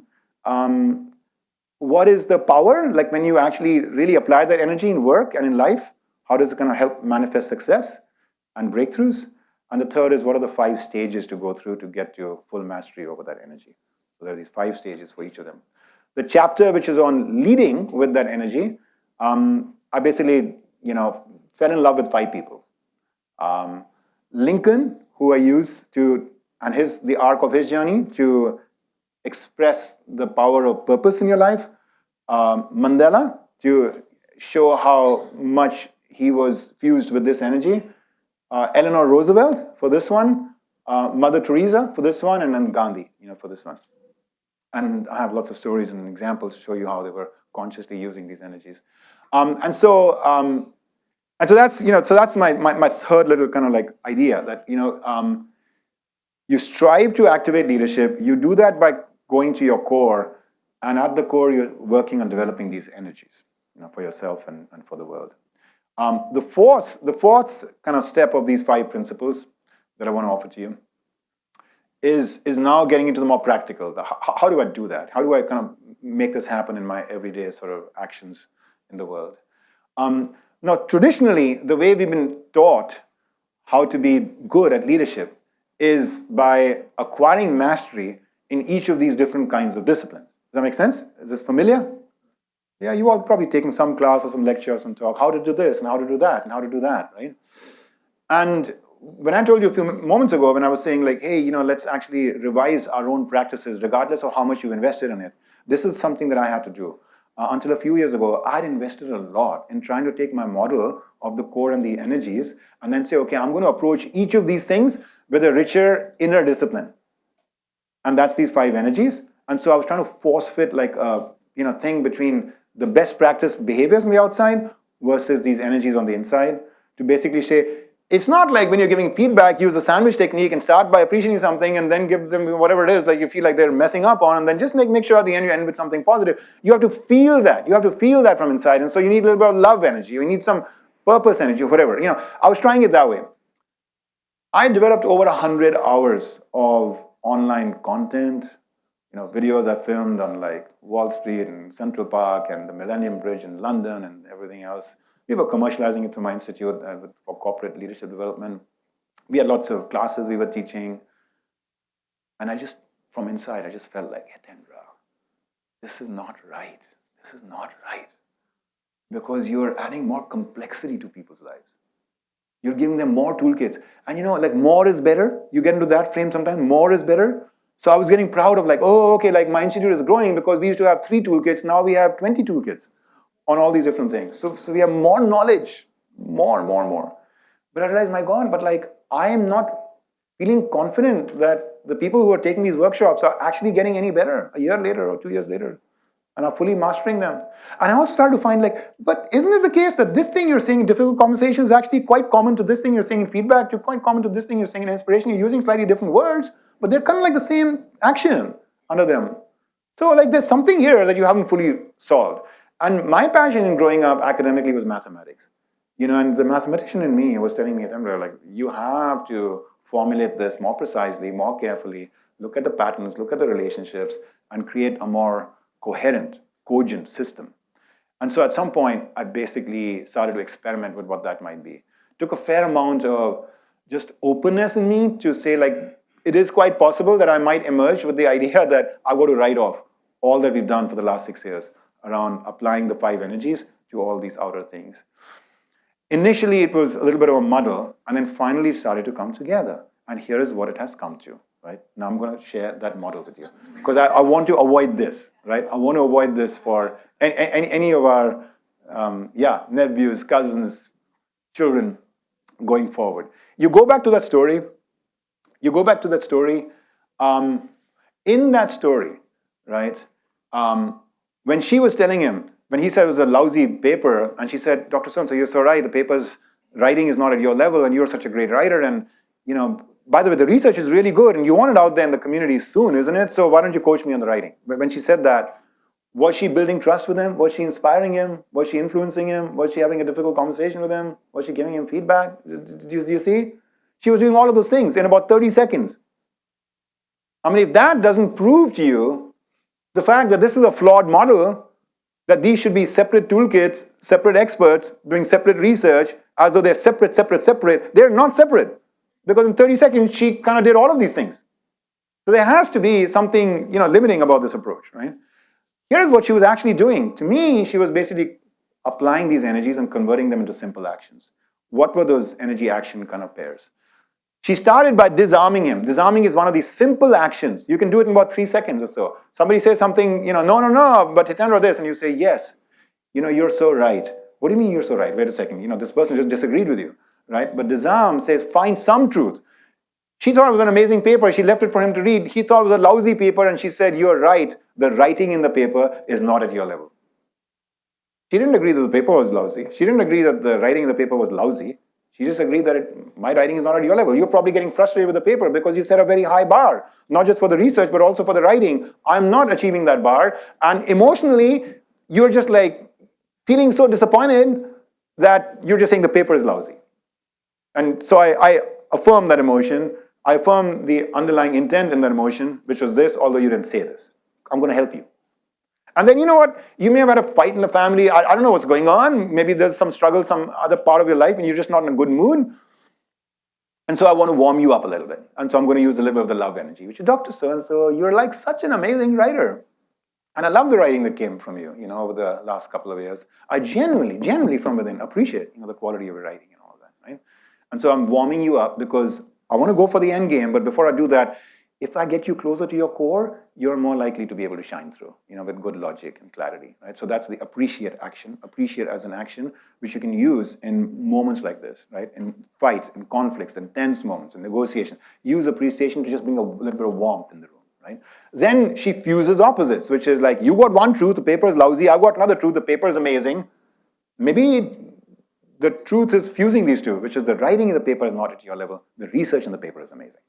what is the power, like when you actually really apply that energy in work and in life, how does it kind of help manifest success and breakthroughs? And the third is what are the 5 stages to go through to get to full mastery over that energy. So there are these 5 stages for each of them. The chapter which is on leading with that energy, I basically fell in love with 5 people. Lincoln, who I use and the arc of his journey to express the power of purpose in your life. Mandela, to show how much he was fused with this energy. Eleanor Roosevelt for this one. Mother Teresa for this one, and then Gandhi, for this one. And I have lots of stories and examples to show you how they were consciously using these energies. And so that's my third little kind of like idea that you strive to activate leadership. You do that by going to your core, and at the core you're working on developing these energies, for yourself and for the world. The fourth kind of step of these 5 principles that I want to offer to you is now getting into the more practical. How do I do that? How do I kind of make this happen in my everyday sort of actions in the world? Now, traditionally, the way we've been taught how to be good at leadership is by acquiring mastery in each of these different kinds of disciplines. Does that make sense? Is this familiar? Yeah, you all probably taken some class or some lecture or some talk, how to do this and how to do that and how to do that, right? And when I told you a few moments ago, when I was saying like, hey, let's actually revise our own practices regardless of how much you've invested in it. This is something that I had to do. Until a few years ago, I'd invested a lot in trying to take my model of the core and the energies and then say, okay, I'm going to approach each of these things with a richer inner discipline. And that's these 5 energies. And so I was trying to force fit like a thing between the best practice behaviors on the outside versus these energies on the inside, to basically say, it's not like when you're giving feedback, use the sandwich technique and start by appreciating something and then give them whatever it is like you feel like they're messing up on, and then just make sure at the end you end with something positive. You have to feel that. You have to feel that from inside. And so you need a little bit of love energy. You need some purpose energy or whatever. I was trying it that way. I developed over 100 hours of online content, videos I filmed on like Wall Street and Central Park and the Millennium Bridge in London and everything else. We were commercializing it through my institute for corporate leadership development. We had lots of classes we were teaching. And from inside, I just felt like, Hitendra, this is not right. This is not right. Because you're adding more complexity to people's lives. You're giving them more toolkits. And like more is better. You get into that frame sometimes, more is better. So I was getting proud of like, oh, okay, like my institute is growing because we used to have 3 toolkits. Now we have 20 toolkits on all these different things. So we have more knowledge, more. But I realized, my God, but like I am not feeling confident that the people who are taking these workshops are actually getting any better a year later or 2 years later and are fully mastering them. And I also started to find like, but isn't it the case that this thing you're saying in difficult conversation is actually quite common to this thing you're saying in feedback, to quite common to this thing you're saying in inspiration? You're using slightly different words, but they're kind of like the same action under them. So like there's something here that you haven't fully solved. And my passion in growing up academically was mathematics. And the mathematician in me was telling me, like, you have to formulate this more precisely, more carefully, look at the patterns, look at the relationships, and create a more coherent, cogent system. And so at some point, I basically started to experiment with what that might be. Took a fair amount of just openness in me to say, like, it is quite possible that I might emerge with the idea that I got to write off all that we've done for the last 6 years around applying the 5 energies to all these outer things. Initially, it was a little bit of a muddle, and then finally started to come together. And here is what it has come to, right? Now I'm going to share that model with you, because I want to avoid this, right? I want to avoid this for any of our, nephews, cousins, children going forward. You go back to that story. In that story, right? When she was telling him, when he said it was a lousy paper, and she said, Dr. So-and-so, you're so right, the paper's writing is not at your level, and you're such a great writer, and, by the way, the research is really good, and you want it out there in the community soon, isn't it? So why don't you coach me on the writing? But when she said that, was she building trust with him? Was she inspiring him? Was she influencing him? Was she having a difficult conversation with him? Was she giving him feedback? Do you see? She was doing all of those things in about 30 seconds. I mean, if that doesn't prove to you the fact that this is a flawed model, that these should be separate toolkits, separate experts doing separate research, as though they're separate, they're not separate. Because in 30 seconds, she kind of did all of these things. So there has to be something, limiting about this approach, right? Here's what she was actually doing. To me, she was basically applying these energies and converting them into simple actions. What were those energy action kind of pairs? She started by disarming him. Disarming is one of these simple actions. You can do it in about 3 seconds or so. Somebody says something, no, but Hitendra this, and you say, yes, you're so right. What do you mean you're so right? Wait a second, this person just disagreed with you, right? But disarm says, find some truth. She thought it was an amazing paper. She left it for him to read. He thought it was a lousy paper, and she said, you're right. The writing in the paper is not at your level. She didn't agree that the paper was lousy. She didn't agree that the writing in the paper was lousy. She just agreed that my writing is not at your level. You're probably getting frustrated with the paper because you set a very high bar, not just for the research, but also for the writing. I'm not achieving that bar. And emotionally, you're just like feeling so disappointed that you're just saying the paper is lousy. And so I affirm that emotion. I affirm the underlying intent in that emotion, which was this, although you didn't say this. I'm going to help you. And then you know what? You may have had a fight in the family. I don't know what's going on. Maybe there's some struggle, some other part of your life, and you're just not in a good mood. And so I want to warm you up a little bit. And so I'm going to use a little bit of the love energy, which is, Dr. So-and-so, you're like such an amazing writer. And I love the writing that came from you, over the last couple of years. I genuinely from within appreciate, the quality of your writing and all of that, right? And so I'm warming you up because I want to go for the end game. But before I do that, if I get you closer to your core, you're more likely to be able to shine through, with good logic and clarity, right? So that's the appreciate action. Appreciate as an action, which you can use in moments like this, right? In fights, in conflicts, in tense moments, in negotiations. Use appreciation to just bring a little bit of warmth in the room, right? Then she fuses opposites, which is like, you got one truth, the paper is lousy, I've got another truth, the paper is amazing. Maybe the truth is fusing these two, which is the writing in the paper is not at your level, the research in the paper is amazing.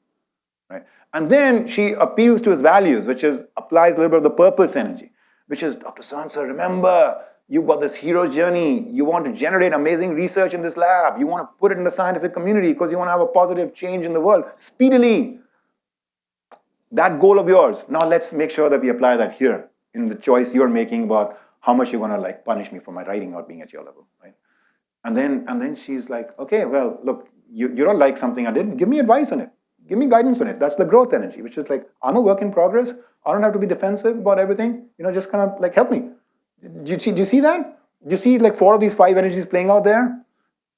Right? And then she appeals to his values, which is applies a little bit of the purpose energy, which is, Dr. So-and-so, remember, you've got this hero's journey. You want to generate amazing research in this lab. You want to put it in the scientific community because you want to have a positive change in the world speedily. That goal of yours. Now let's make sure that we apply that here in the choice you're making about how much you're going to like punish me for my writing not being at your level, right? And then she's like, okay, well, look, you don't like something I did. Give me advice on it. Give me guidance on it. That's the growth energy, which is like, I'm a work in progress. I don't have to be defensive about everything. Just kind of like help me. Do you see that? Do you see like 4 of these 5 energies playing out there?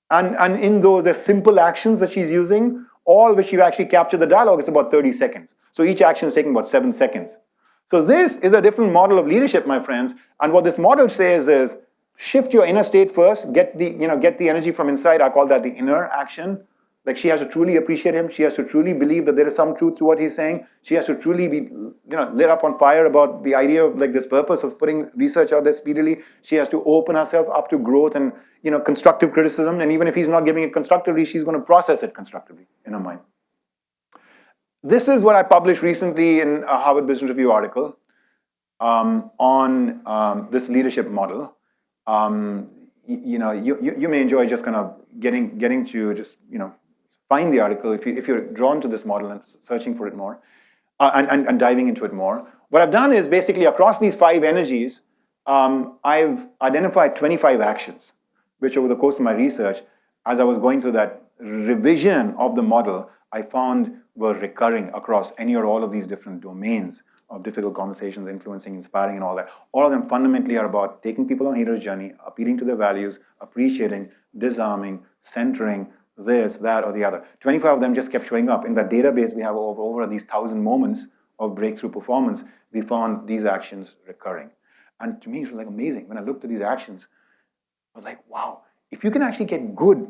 And in those, there's simple actions that she's using, all which you actually capture the dialogue is about 30 seconds. So each action is taking about 7 seconds. So this is a different model of leadership, my friends. And what this model says is, shift your inner state first, get the energy from inside. I call that the inner action. Like she has to truly appreciate him. She has to truly believe that there is some truth to what he's saying. She has to truly be, lit up on fire about the idea of like this purpose of putting research out there speedily. She has to open herself up to growth and, constructive criticism. And even if he's not giving it constructively, she's going to process it constructively in her mind. This is what I published recently in a Harvard Business Review article on this leadership model. You may enjoy just kind of getting to just, find the article if you're drawn to this model and searching for it more and diving into it more. What I've done is basically across these 5 energies, I've identified 25 actions, which over the course of my research, as I was going through that revision of the model, I found were recurring across any or all of these different domains of difficult conversations, influencing, inspiring, and all that. All of them fundamentally are about taking people on a hero's journey, appealing to their values, appreciating, disarming, centering, this, that, or the other. 25 of them just kept showing up. In that database we have over these 1,000 moments of breakthrough performance, we found these actions recurring. And to me, it's like amazing. When I looked at these actions, I was like, wow, if you can actually get good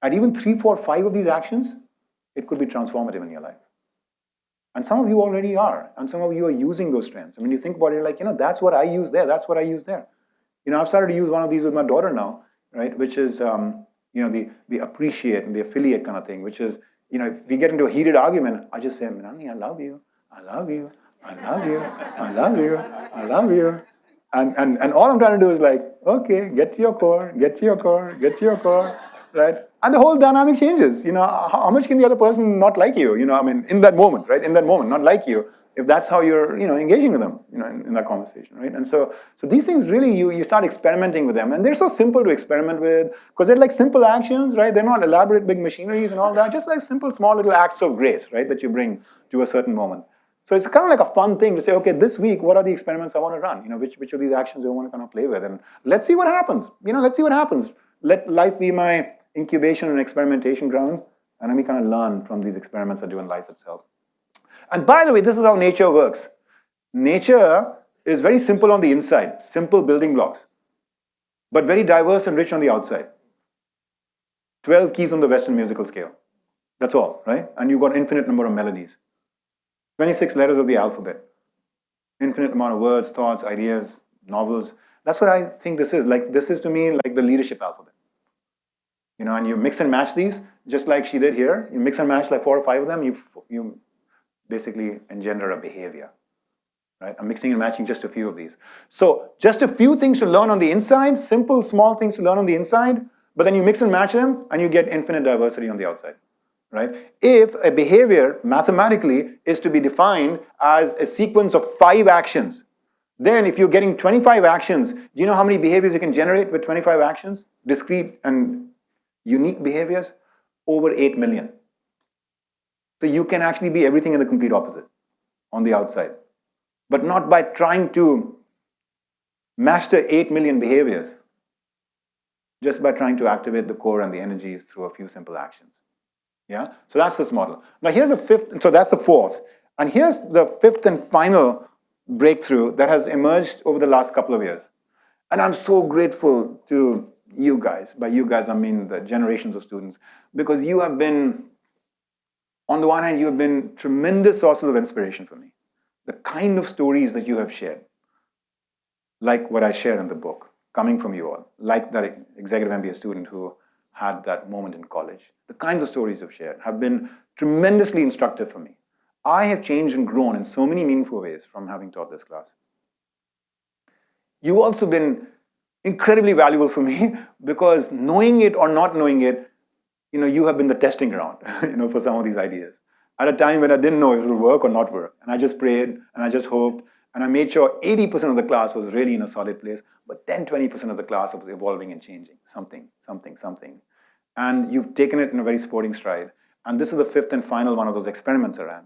at even 3, 4, 5 of these actions, it could be transformative in your life. And some of you already are, and some of you are using those strengths. I mean, you think about it, like, that's what I use there, that's what I use there. I've started to use one of these with my daughter now, right, which is, the appreciate and the affiliate kind of thing, which is, if we get into a heated argument, I just say, Nani, I love you, I love you, I love you, I love you, I love you. And all I'm trying to do is like, okay, get to your core, get to your core, get to your core, right? And the whole dynamic changes. How much can the other person not like you? In that moment, right? In that moment, not like you, if that's how you're, engaging with them, in that conversation, right? And so these things really, you start experimenting with them, and they're so simple to experiment with because they're like simple actions, right? They're not elaborate big machineries and all that, just like simple, small little acts of grace, right? That you bring to a certain moment. So it's kind of like a fun thing to say, okay, this week, what are the experiments I want to run? Which of these actions do I want to kind of play with? And let's see what happens. Let's see what happens. Let life be my incubation and experimentation ground, and let me kind of learn from these experiments I do in life itself. And by the way, this is how nature works. Nature is very simple on the inside, simple building blocks, but very diverse and rich on the outside. 12 keys on the Western musical scale. That's all, right? And you've got an infinite number of melodies. 26 letters of the alphabet. Infinite amount of words, thoughts, ideas, novels. That's what I think this is. Like, this is to me like the leadership alphabet. And you mix and match these, just like she did here. You mix and match like 4 or 5 of them, you basically engender a behavior, right? I'm mixing and matching just a few of these. So just a few things to learn on the inside, simple, small things to learn on the inside, but then you mix and match them and you get infinite diversity on the outside, right? If a behavior mathematically is to be defined as a sequence of 5 actions, then if you're getting 25 actions, do you know how many behaviors you can generate with 25 actions? Discrete and unique behaviors? Over 8 million. So you can actually be everything and the complete opposite on the outside. But not by trying to master 8 million behaviors, just by trying to activate the core and the energies through a few simple actions. Yeah? So that's this model. Now here's the 5th, so that's the 4th. And here's the 5th and final breakthrough that has emerged over the last couple of years. And I'm so grateful to you guys. By you guys, I mean the generations of students, because you have been, on the one hand, you have been tremendous sources of inspiration for me. the kind of stories that you have shared, like what I shared in the book, coming from you all, like that executive MBA student who had that moment in college, the kinds of stories you've shared have been tremendously instructive for me. I have changed and grown in so many meaningful ways from having taught this class. You've also been incredibly valuable for me because knowing it or not knowing it, you have been the testing ground, for some of these ideas. At a time when I didn't know if it would work or not work. And I just prayed and I just hoped. And I made sure 80% of the class was really in a solid place, but 10, 20% of the class was evolving and changing. Something. And you've taken it in a very sporting stride. And this is the fifth and final one of those experiments I ran.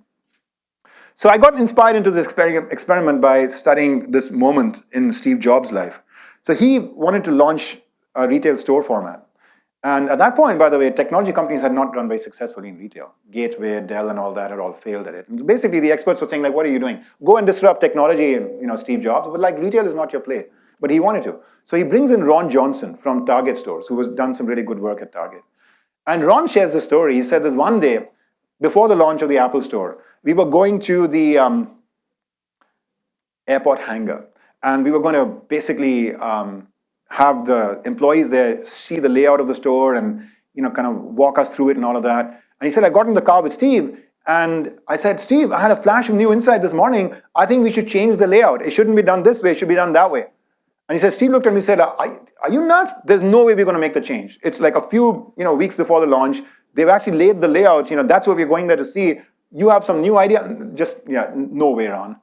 So I got inspired into this experiment by studying this moment in Steve Jobs' life. So he wanted to launch a retail store format. And at that point, by the way, technology companies had not done very successfully in retail. Gateway, Dell, and all that had all failed at it. And basically, the experts were saying, like, what are you doing? Go and disrupt technology, Steve Jobs. But retail is not your play. But he wanted to. So he brings in Ron Johnson from Target Stores, who has done some really good work at Target. And Ron shares the story. He said that one day, before the launch of the Apple Store, we were going to the airport hangar. And we were going to basically have the employees there see the layout of the store and kind of walk us through it and all of that. And he said, I got in the car with Steve and I said, Steve, I had a flash of new insight this morning. I think we should change the layout. It shouldn't be done this way. It should be done that way. And he said, Steve looked at me and said, are you nuts? There's no way we're going to make the change. It's like a few weeks before the launch. They've actually laid the layout. That's what we're going there to see. You have some new idea? Just, no way, Ron.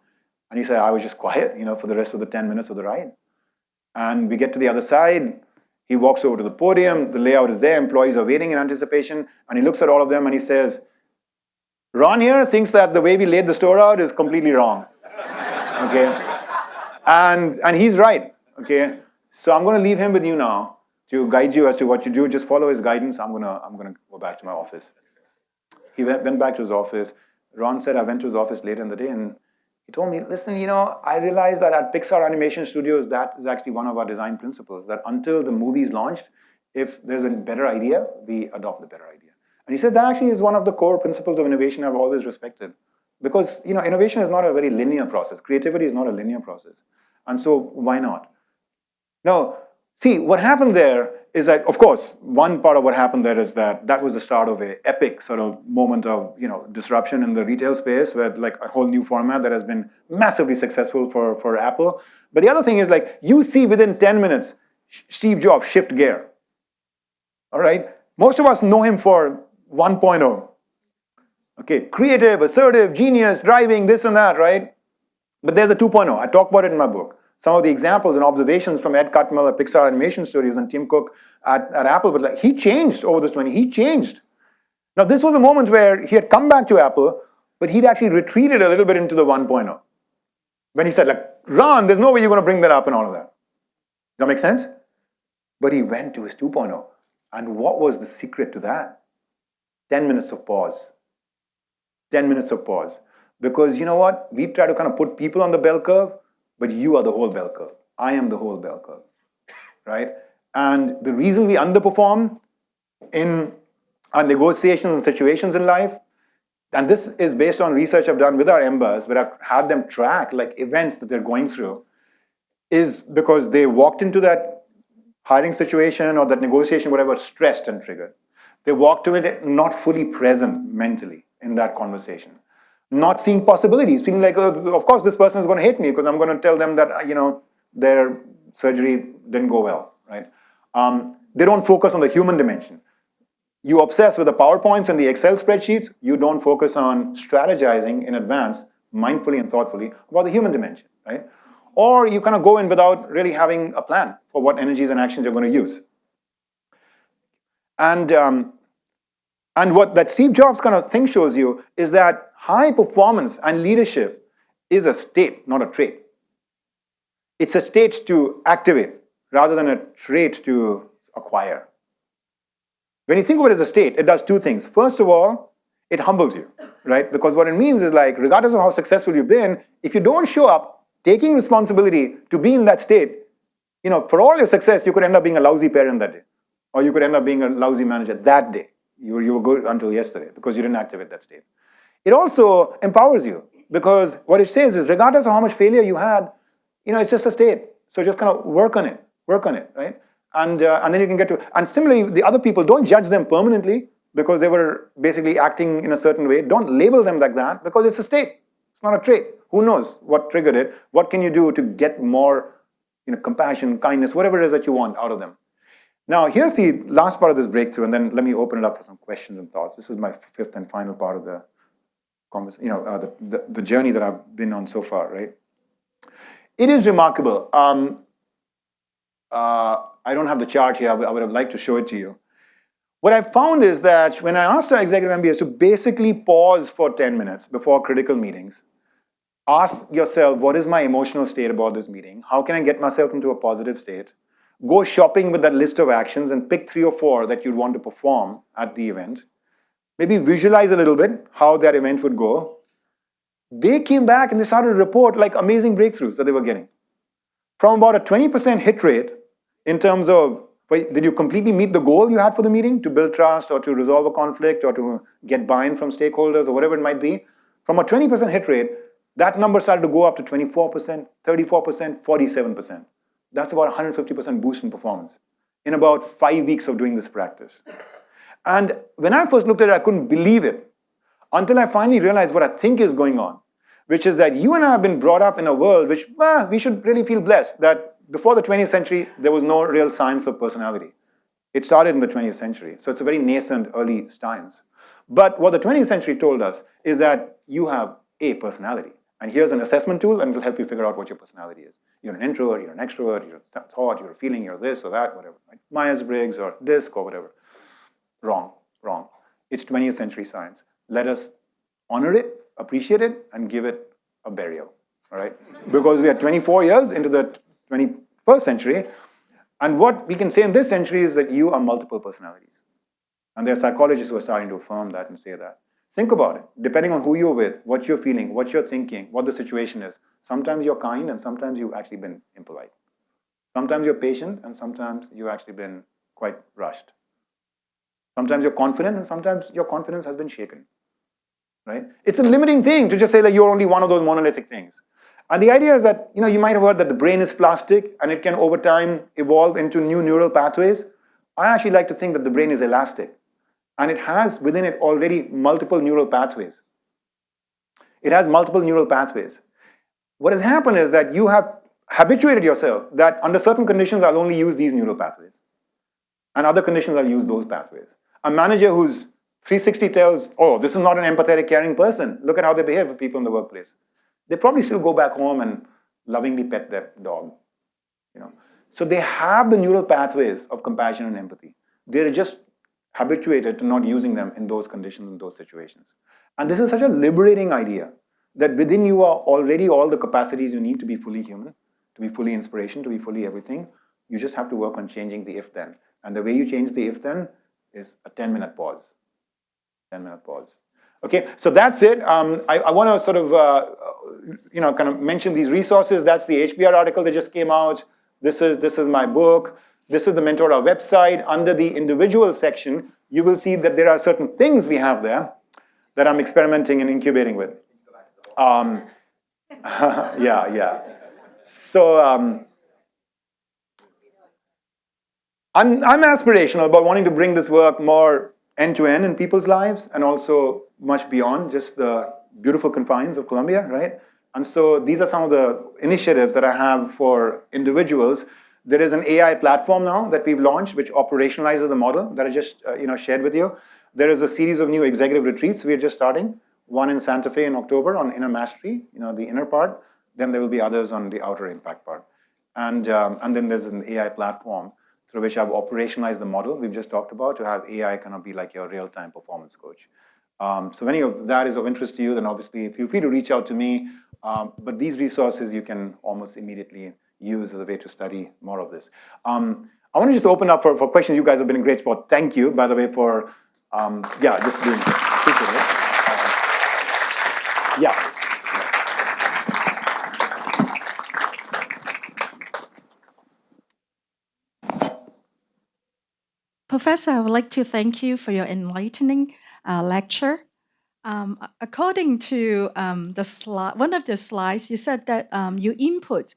And he said, I was just quiet, for the rest of the 10 minutes of the ride. And we get to the other side. He walks over to the podium. The layout is there. Employees are waiting in anticipation. And he looks at all of them and he says, Ron here thinks that the way we laid the store out is completely wrong. Okay? And he's right. Okay? So I'm going to leave him with you now to guide you as to what you do. Just follow his guidance. I'm going to go back to my office. He went back to his office. Ron said, I went to his office later in the day and he told me, listen, I realized that at Pixar Animation Studios, that is actually one of our design principles, that until the movie is launched, if there's a better idea, we adopt the better idea. And he said that actually is one of the core principles of innovation I've always respected. Because, innovation is not a very linear process. Creativity is not a linear process. And so, why not? Now, see, what happened there is that, of course, one part of what happened there is that was the start of an epic sort of moment of, disruption in the retail space with a whole new format that has been massively successful for Apple. But the other thing is you see within 10 minutes, Steve Jobs shift gear. All right? Most of us know him for 1.0. Okay, creative, assertive, genius, driving, this and that, right? But there's a 2.0. I talk about it in my book. Some of the examples and observations from Ed Catmull at Pixar Animation Studios and Tim Cook at Apple, but he changed over this 20. He changed. Now, this was a moment where he had come back to Apple, but he'd actually retreated a little bit into the 1.0. When he said, Ron, there's no way you're going to bring that up and all of that. Does that make sense? But he went to his 2.0. And what was the secret to that? 10 minutes of pause. 10 minutes of pause. Because you know what? We try to kind of put people on the bell curve, but you are the whole bell curve. I am the whole bell curve, right? And the reason we underperform in our negotiations and situations in life, and this is based on research I've done with our members, where I've had them track events that they're going through, is because they walked into that hiring situation or that negotiation, whatever, stressed and triggered. They walked to it not fully present mentally in that conversation. Not seeing possibilities, feeling like, oh, of course, this person is going to hate me because I'm going to tell them that, their surgery didn't go well, right? They don't focus on the human dimension. You obsess with the PowerPoints and the Excel spreadsheets. You don't focus on strategizing in advance, mindfully and thoughtfully, about the human dimension, right? Or you kind of go in without really having a plan for what energies and actions you're going to use. And what that Steve Jobs kind of thing shows you is that high performance and leadership is a state, not a trait. It's a state to activate rather than a trait to acquire. When you think of it as a state, it does two things. First of all, it humbles you, right? Because what it means is regardless of how successful you've been, if you don't show up taking responsibility to be in that state, for all your success, you could end up being a lousy parent that day. Or you could end up being a lousy manager that day. You were good until yesterday because you didn't activate that state. It also empowers you. because what it says is regardless of how much failure you had, it's just a state. So just kind of work on it, right? And then you can get to, and similarly, the other people, don't judge them permanently because they were basically acting in a certain way. Don't label them like that because it's a state. It's not a trait. Who knows what triggered it? What can you do to get more, compassion, kindness, whatever it is that you want out of them? Now, here's the last part of this breakthrough, and then let me open it up for some questions and thoughts. This is my fifth and final part of the conversation, the journey that I've been on so far, right? It is remarkable. I don't have the chart here. I would have liked to show it to you. What I found is that when I asked our executive MBAs to basically pause for 10 minutes before critical meetings, ask yourself, what is my emotional state about this meeting? How can I get myself into a positive state? Go shopping with that list of actions and pick 3 or 4 that you'd want to perform at the event. Maybe visualize a little bit how that event would go. They came back and they started to report like amazing breakthroughs that they were getting. From about a 20% hit rate in terms of, did you completely meet the goal you had for the meeting to build trust or to resolve a conflict or to get buy-in from stakeholders or whatever it might be? From a 20% hit rate, that number started to go up to 24%, 34%, 47%. That's about 150% boost in performance in about 5 weeks of doing this practice. And when I first looked at it, I couldn't believe it until I finally realized what I think is going on, which is that you and I have been brought up in a world which, we should really feel blessed that before the 20th century, there was no real science of personality. It started in the 20th century, so it's a very nascent early science. But what the 20th century told us is that you have a personality. And here's an assessment tool, and it'll help you figure out what your personality is. You're an introvert, you're an extrovert, you're a thought, you're a feeling, you're this or that, whatever. Right? Myers-Briggs or DISC or whatever. Wrong. It's 20th century science. Let us honor it, appreciate it, and give it a burial. All right? Because we are 24 years into the 21st century, and what we can say in this century is that you are multiple personalities. And there are psychologists who are starting to affirm that and say that. Think about it. Depending on who you're with, what you're feeling, what you're thinking, what the situation is, sometimes you're kind and sometimes you've actually been impolite. Sometimes you're patient and sometimes you've actually been quite rushed. Sometimes you're confident and sometimes your confidence has been shaken. Right? It's a limiting thing to just say that you're only one of those monolithic things. And the idea is that, you might have heard that the brain is plastic and it can over time evolve into new neural pathways. I actually like to think that the brain is elastic and it has within it already multiple neural pathways. It has multiple neural pathways. What has happened is that you have habituated yourself that under certain conditions I'll only use these neural pathways. And other conditions I'll use those pathways. A manager who's 360 tells, oh, this is not an empathetic, caring person. Look at how they behave with people in the workplace. They probably still go back home and lovingly pet their dog. So they have the neural pathways of compassion and empathy. They're just habituated to not using them in those conditions, in those situations. And this is such a liberating idea that within you are already all the capacities you need to be fully human, to be fully inspiration, to be fully everything. You just have to work on changing the if-then. And the way you change the if-then is a 10-minute pause. 10-minute pause. Okay, so that's it. I want to sort of, kind of mention these resources. That's the HBR article that just came out. This is my book. This is the Mentora website. Under the individual section, you will see that there are certain things we have there that I'm experimenting and incubating with. Yeah. So I'm aspirational about wanting to bring this work more end-to-end in people's lives and also much beyond just the beautiful confines of Colombia, right? And so these are some of the initiatives that I have for individuals. There is an AI platform now that we've launched which operationalizes the model that I just shared with you. There is a series of new executive retreats we are just starting. One in Santa Fe in October on inner mastery, the inner part. Then there will be others on the outer impact part. And then there's an AI platform through which I've operationalized the model we've just talked about to have AI kind of be like your real-time performance coach. So if any of that is of interest to you, then obviously feel free to reach out to me. But these resources you can almost immediately use as a way to study more of this. I want to just open up for questions. You guys have been a great sport. Thank you, by the way, for just being appreciated. Yeah. Professor, I would like to thank you for your enlightening lecture. According to the slide, one of the slides, you said that you input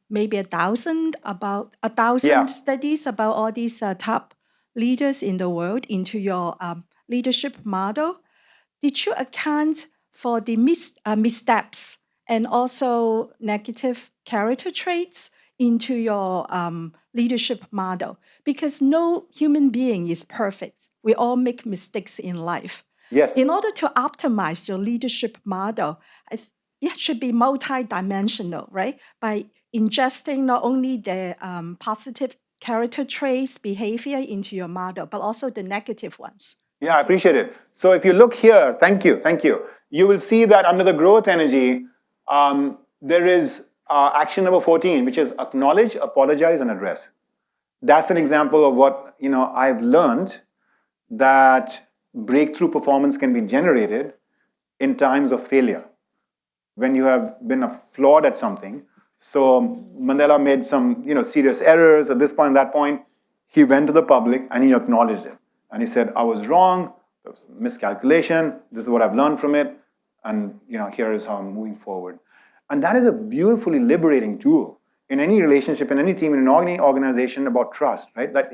maybe about a thousand Yeah. studies about all these top leaders in the world into your leadership model. Did you account for the missteps and also negative character traits into your leadership model? Because no human being is perfect. We all make mistakes in life. Yes. In order to optimize your leadership model, it should be multidimensional, right? By ingesting not only the positive character traits, behavior into your model, but also the negative ones. Yeah, I appreciate it. So if you look here, thank you. You will see that under the growth energy, there is action number 14, which is acknowledge, apologize, and address. That's an example of what I've learned, that breakthrough performance can be generated in times of failure, when you have been flawed at something. So Mandela made some serious errors at this point, that point. He went to the public and he acknowledged it. And he said, I was wrong, there was miscalculation, this is what I've learned from it, and here is how I'm moving forward. And that is a beautifully liberating tool in any relationship, in any team, in any organization, about trust, right? That,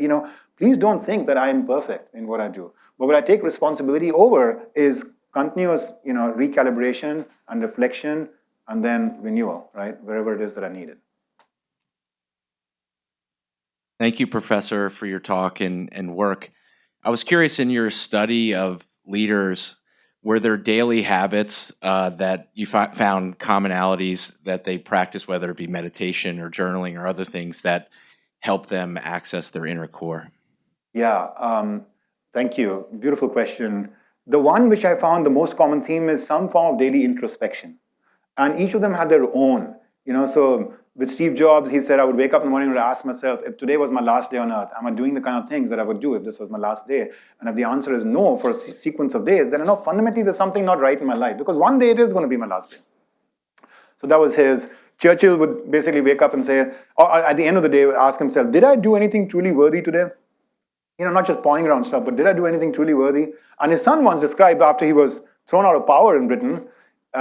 please don't think that I am perfect in what I do. But what I take responsibility over is continuous, recalibration and reflection, and then renewal, right? Wherever it is that I need it. Thank you, Professor, for your talk and work. I was curious, in your study of leaders, were there daily habits that you found commonalities that they practice, whether it be meditation or journaling or other things that help them access their inner core? Yeah, thank you. Beautiful question. The one which I found the most common theme is some form of daily introspection. And each of them had their own. So with Steve Jobs, he said, I would wake up in the morning and ask myself, if today was my last day on earth, am I doing the kind of things that I would do if this was my last day? And if the answer is no for a sequence of days, then I know fundamentally there's something not right in my life, because one day it is going to be my last day. So that was his. Churchill would basically wake up and say, or at the end of the day, ask himself, did I do anything truly worthy today? Not just pawing around stuff, but did I do anything truly worthy? And his son once described, after he was thrown out of power in Britain,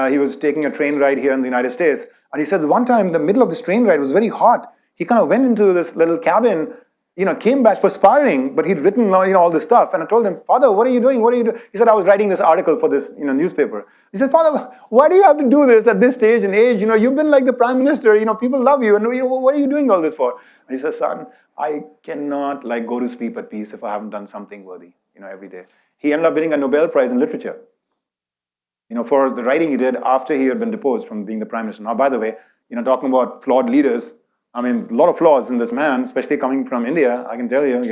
he was taking a train ride here in the United States, and he said one time in the middle of this train ride, it was very hot. He kind of went into this little cabin, came back perspiring, but he'd written all this stuff. And I told him, Father, what are you doing? What are you doing? He said, I was writing this article for this newspaper. He said, Father, why do you have to do this at this stage and age? You've been like the prime minister. People love you, and what are you doing all this for? And he said, son, I cannot go to sleep at peace if I haven't done something worthy, every day. He ended up winning a Nobel Prize in literature, for the writing he did after he had been deposed from being the prime minister. Now, by the way, talking about flawed leaders, a lot of flaws in this man, especially coming from India, I can tell you,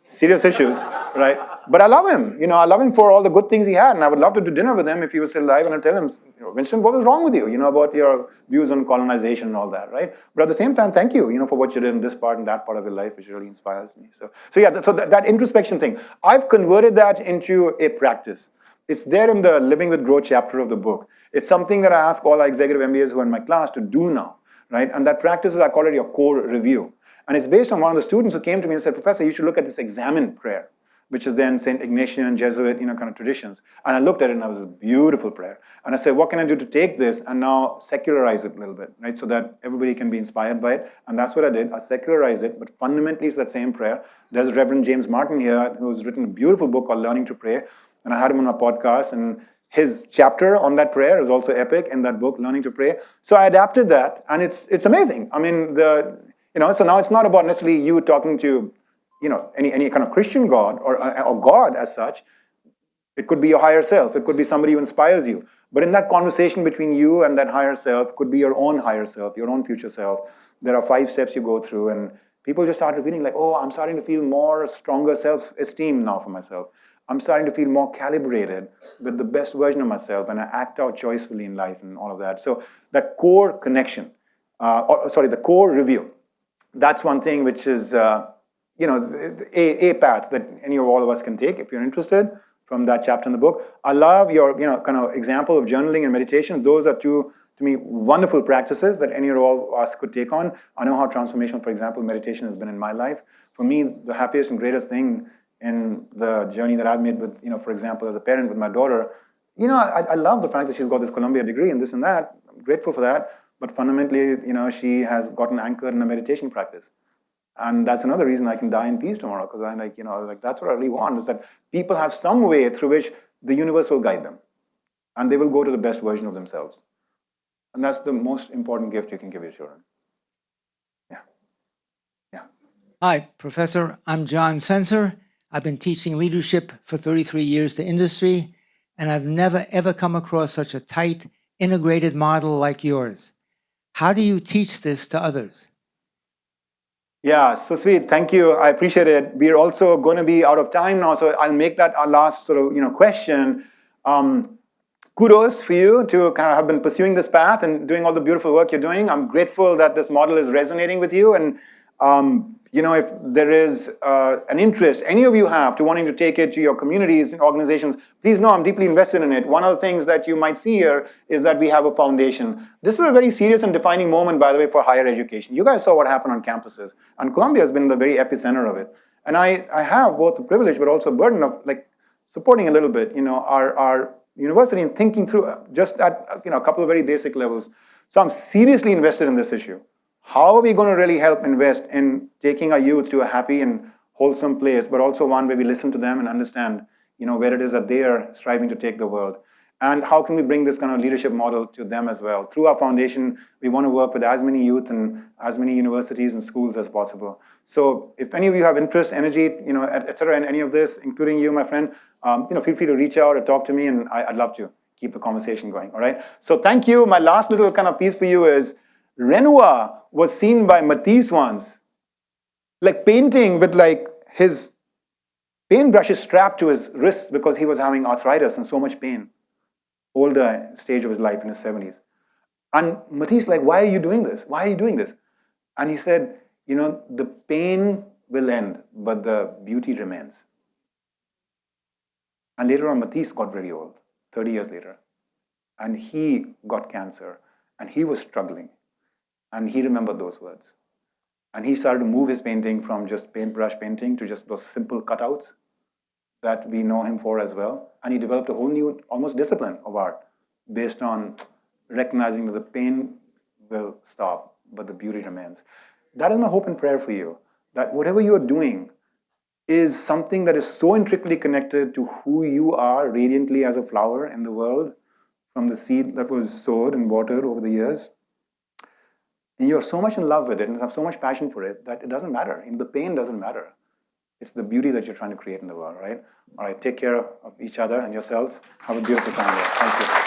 serious issues, right? But I love him, I love him for all the good things he had, and I would love to do dinner with him if he was still alive, and I'd tell him, Winston, what was wrong with you, about your views on colonization and all that, right? But at the same time, thank you, for what you did in this part and that part of your life, which really inspires me. So that introspection thing, I've converted that into a practice. It's there in the Living with Growth chapter of the book. It's something that I ask all our executive MBAs who are in my class to do now, right? And that practice is, I call it your core review. And it's based on one of the students who came to me and said, Professor, you should look at this examen prayer, which is then St. Ignatian, Jesuit, kind of traditions. And I looked at it and it was a beautiful prayer. And I said, what can I do to take this and now secularize it a little bit, right? So that everybody can be inspired by it. And that's what I did. I secularized it, but fundamentally it's that same prayer. There's Reverend James Martin here, who's written a beautiful book called Learning to Pray. And I had him on my podcast, and his chapter on that prayer is also epic in that book, Learning to Pray. So I adapted that, and it's amazing. I mean, so now it's not about necessarily you talking to, any kind of Christian God or God as such. It could be your higher self. It could be somebody who inspires you. But in that conversation between you and that higher self, could be your own higher self, your own future self. There are 5 steps you go through, and people just start repeating I'm starting to feel more stronger self-esteem now for myself. I'm starting to feel more calibrated with the best version of myself, and I act out choicefully in life and all of that. So that core connection, the core review, that's one thing which is, a path that any of all of us can take if you're interested from that chapter in the book. I love your, kind of example of journaling and meditation. Those are two, to me, wonderful practices that any or all of us could take on. I know how transformational, for example, meditation has been in my life. For me, the happiest and greatest thing in the journey that I've made with, for example, as a parent with my daughter, I love the fact that she's got this Columbia degree and this and that. I'm grateful for that. But fundamentally, she has gotten anchored in a meditation practice. And that's another reason I can die in peace tomorrow, because I'm that's what I really want, is that people have some way through which the universe will guide them. And they will go to the best version of themselves. And that's the most important gift you can give your children. Yeah. Hi, Professor. I'm John Sensor. I've been teaching leadership for 33 years to industry, and I've never, ever come across such a tight, integrated model like yours. How do you teach this to others? Yeah, so sweet. Thank you. I appreciate it. We're also going to be out of time now, so I'll make that our last sort of question. Kudos for you to kind of have been pursuing this path and doing all the beautiful work you're doing. I'm grateful that this model is resonating with you. And if there is an interest any of you have to wanting to take it to your communities and organizations, please know I'm deeply invested in it. One of the things that you might see here is that we have a foundation. This is a very serious and defining moment, by the way, for higher education. You guys saw what happened on campuses, and Columbia has been the very epicenter of it. And I have both the privilege but also a burden of supporting a little bit, our university and thinking through just at a couple of very basic levels. So I'm seriously invested in this issue. How are we going to really help invest in taking our youth to a happy and wholesome place, but also one where we listen to them and understand, where it is that they are striving to take the world? And how can we bring this kind of leadership model to them as well? Through our foundation, we want to work with as many youth and as many universities and schools as possible. So if any of you have interest, energy, et cetera, in any of this, including you, my friend, feel free to reach out or talk to me, and I'd love to keep the conversation going, all right? So thank you. My last little kind of piece for you is, Renoir was seen by Matisse once, painting with his paintbrushes strapped to his wrists because he was having arthritis and so much pain. Older stage of his life in his 70s. And Matisse why are you doing this? Why are you doing this? And he said, the pain will end, but the beauty remains. And later on, Matisse got very old, 30 years later. And he got cancer. And he was struggling. And he remembered those words. And he started to move his painting from just paintbrush painting to just those simple cutouts that we know him for as well. And he developed a whole new, almost discipline of art based on recognizing that the pain will stop, but the beauty remains. That is my hope and prayer for you, that whatever you are doing is something that is so intricately connected to who you are radiantly as a flower in the world, from the seed that was sowed and watered over the years. And you're so much in love with it and have so much passion for it that it doesn't matter. And the pain doesn't matter. It's the beauty that you're trying to create in the world, right? All right, take care of each other and yourselves. Have a beautiful time. Thank you.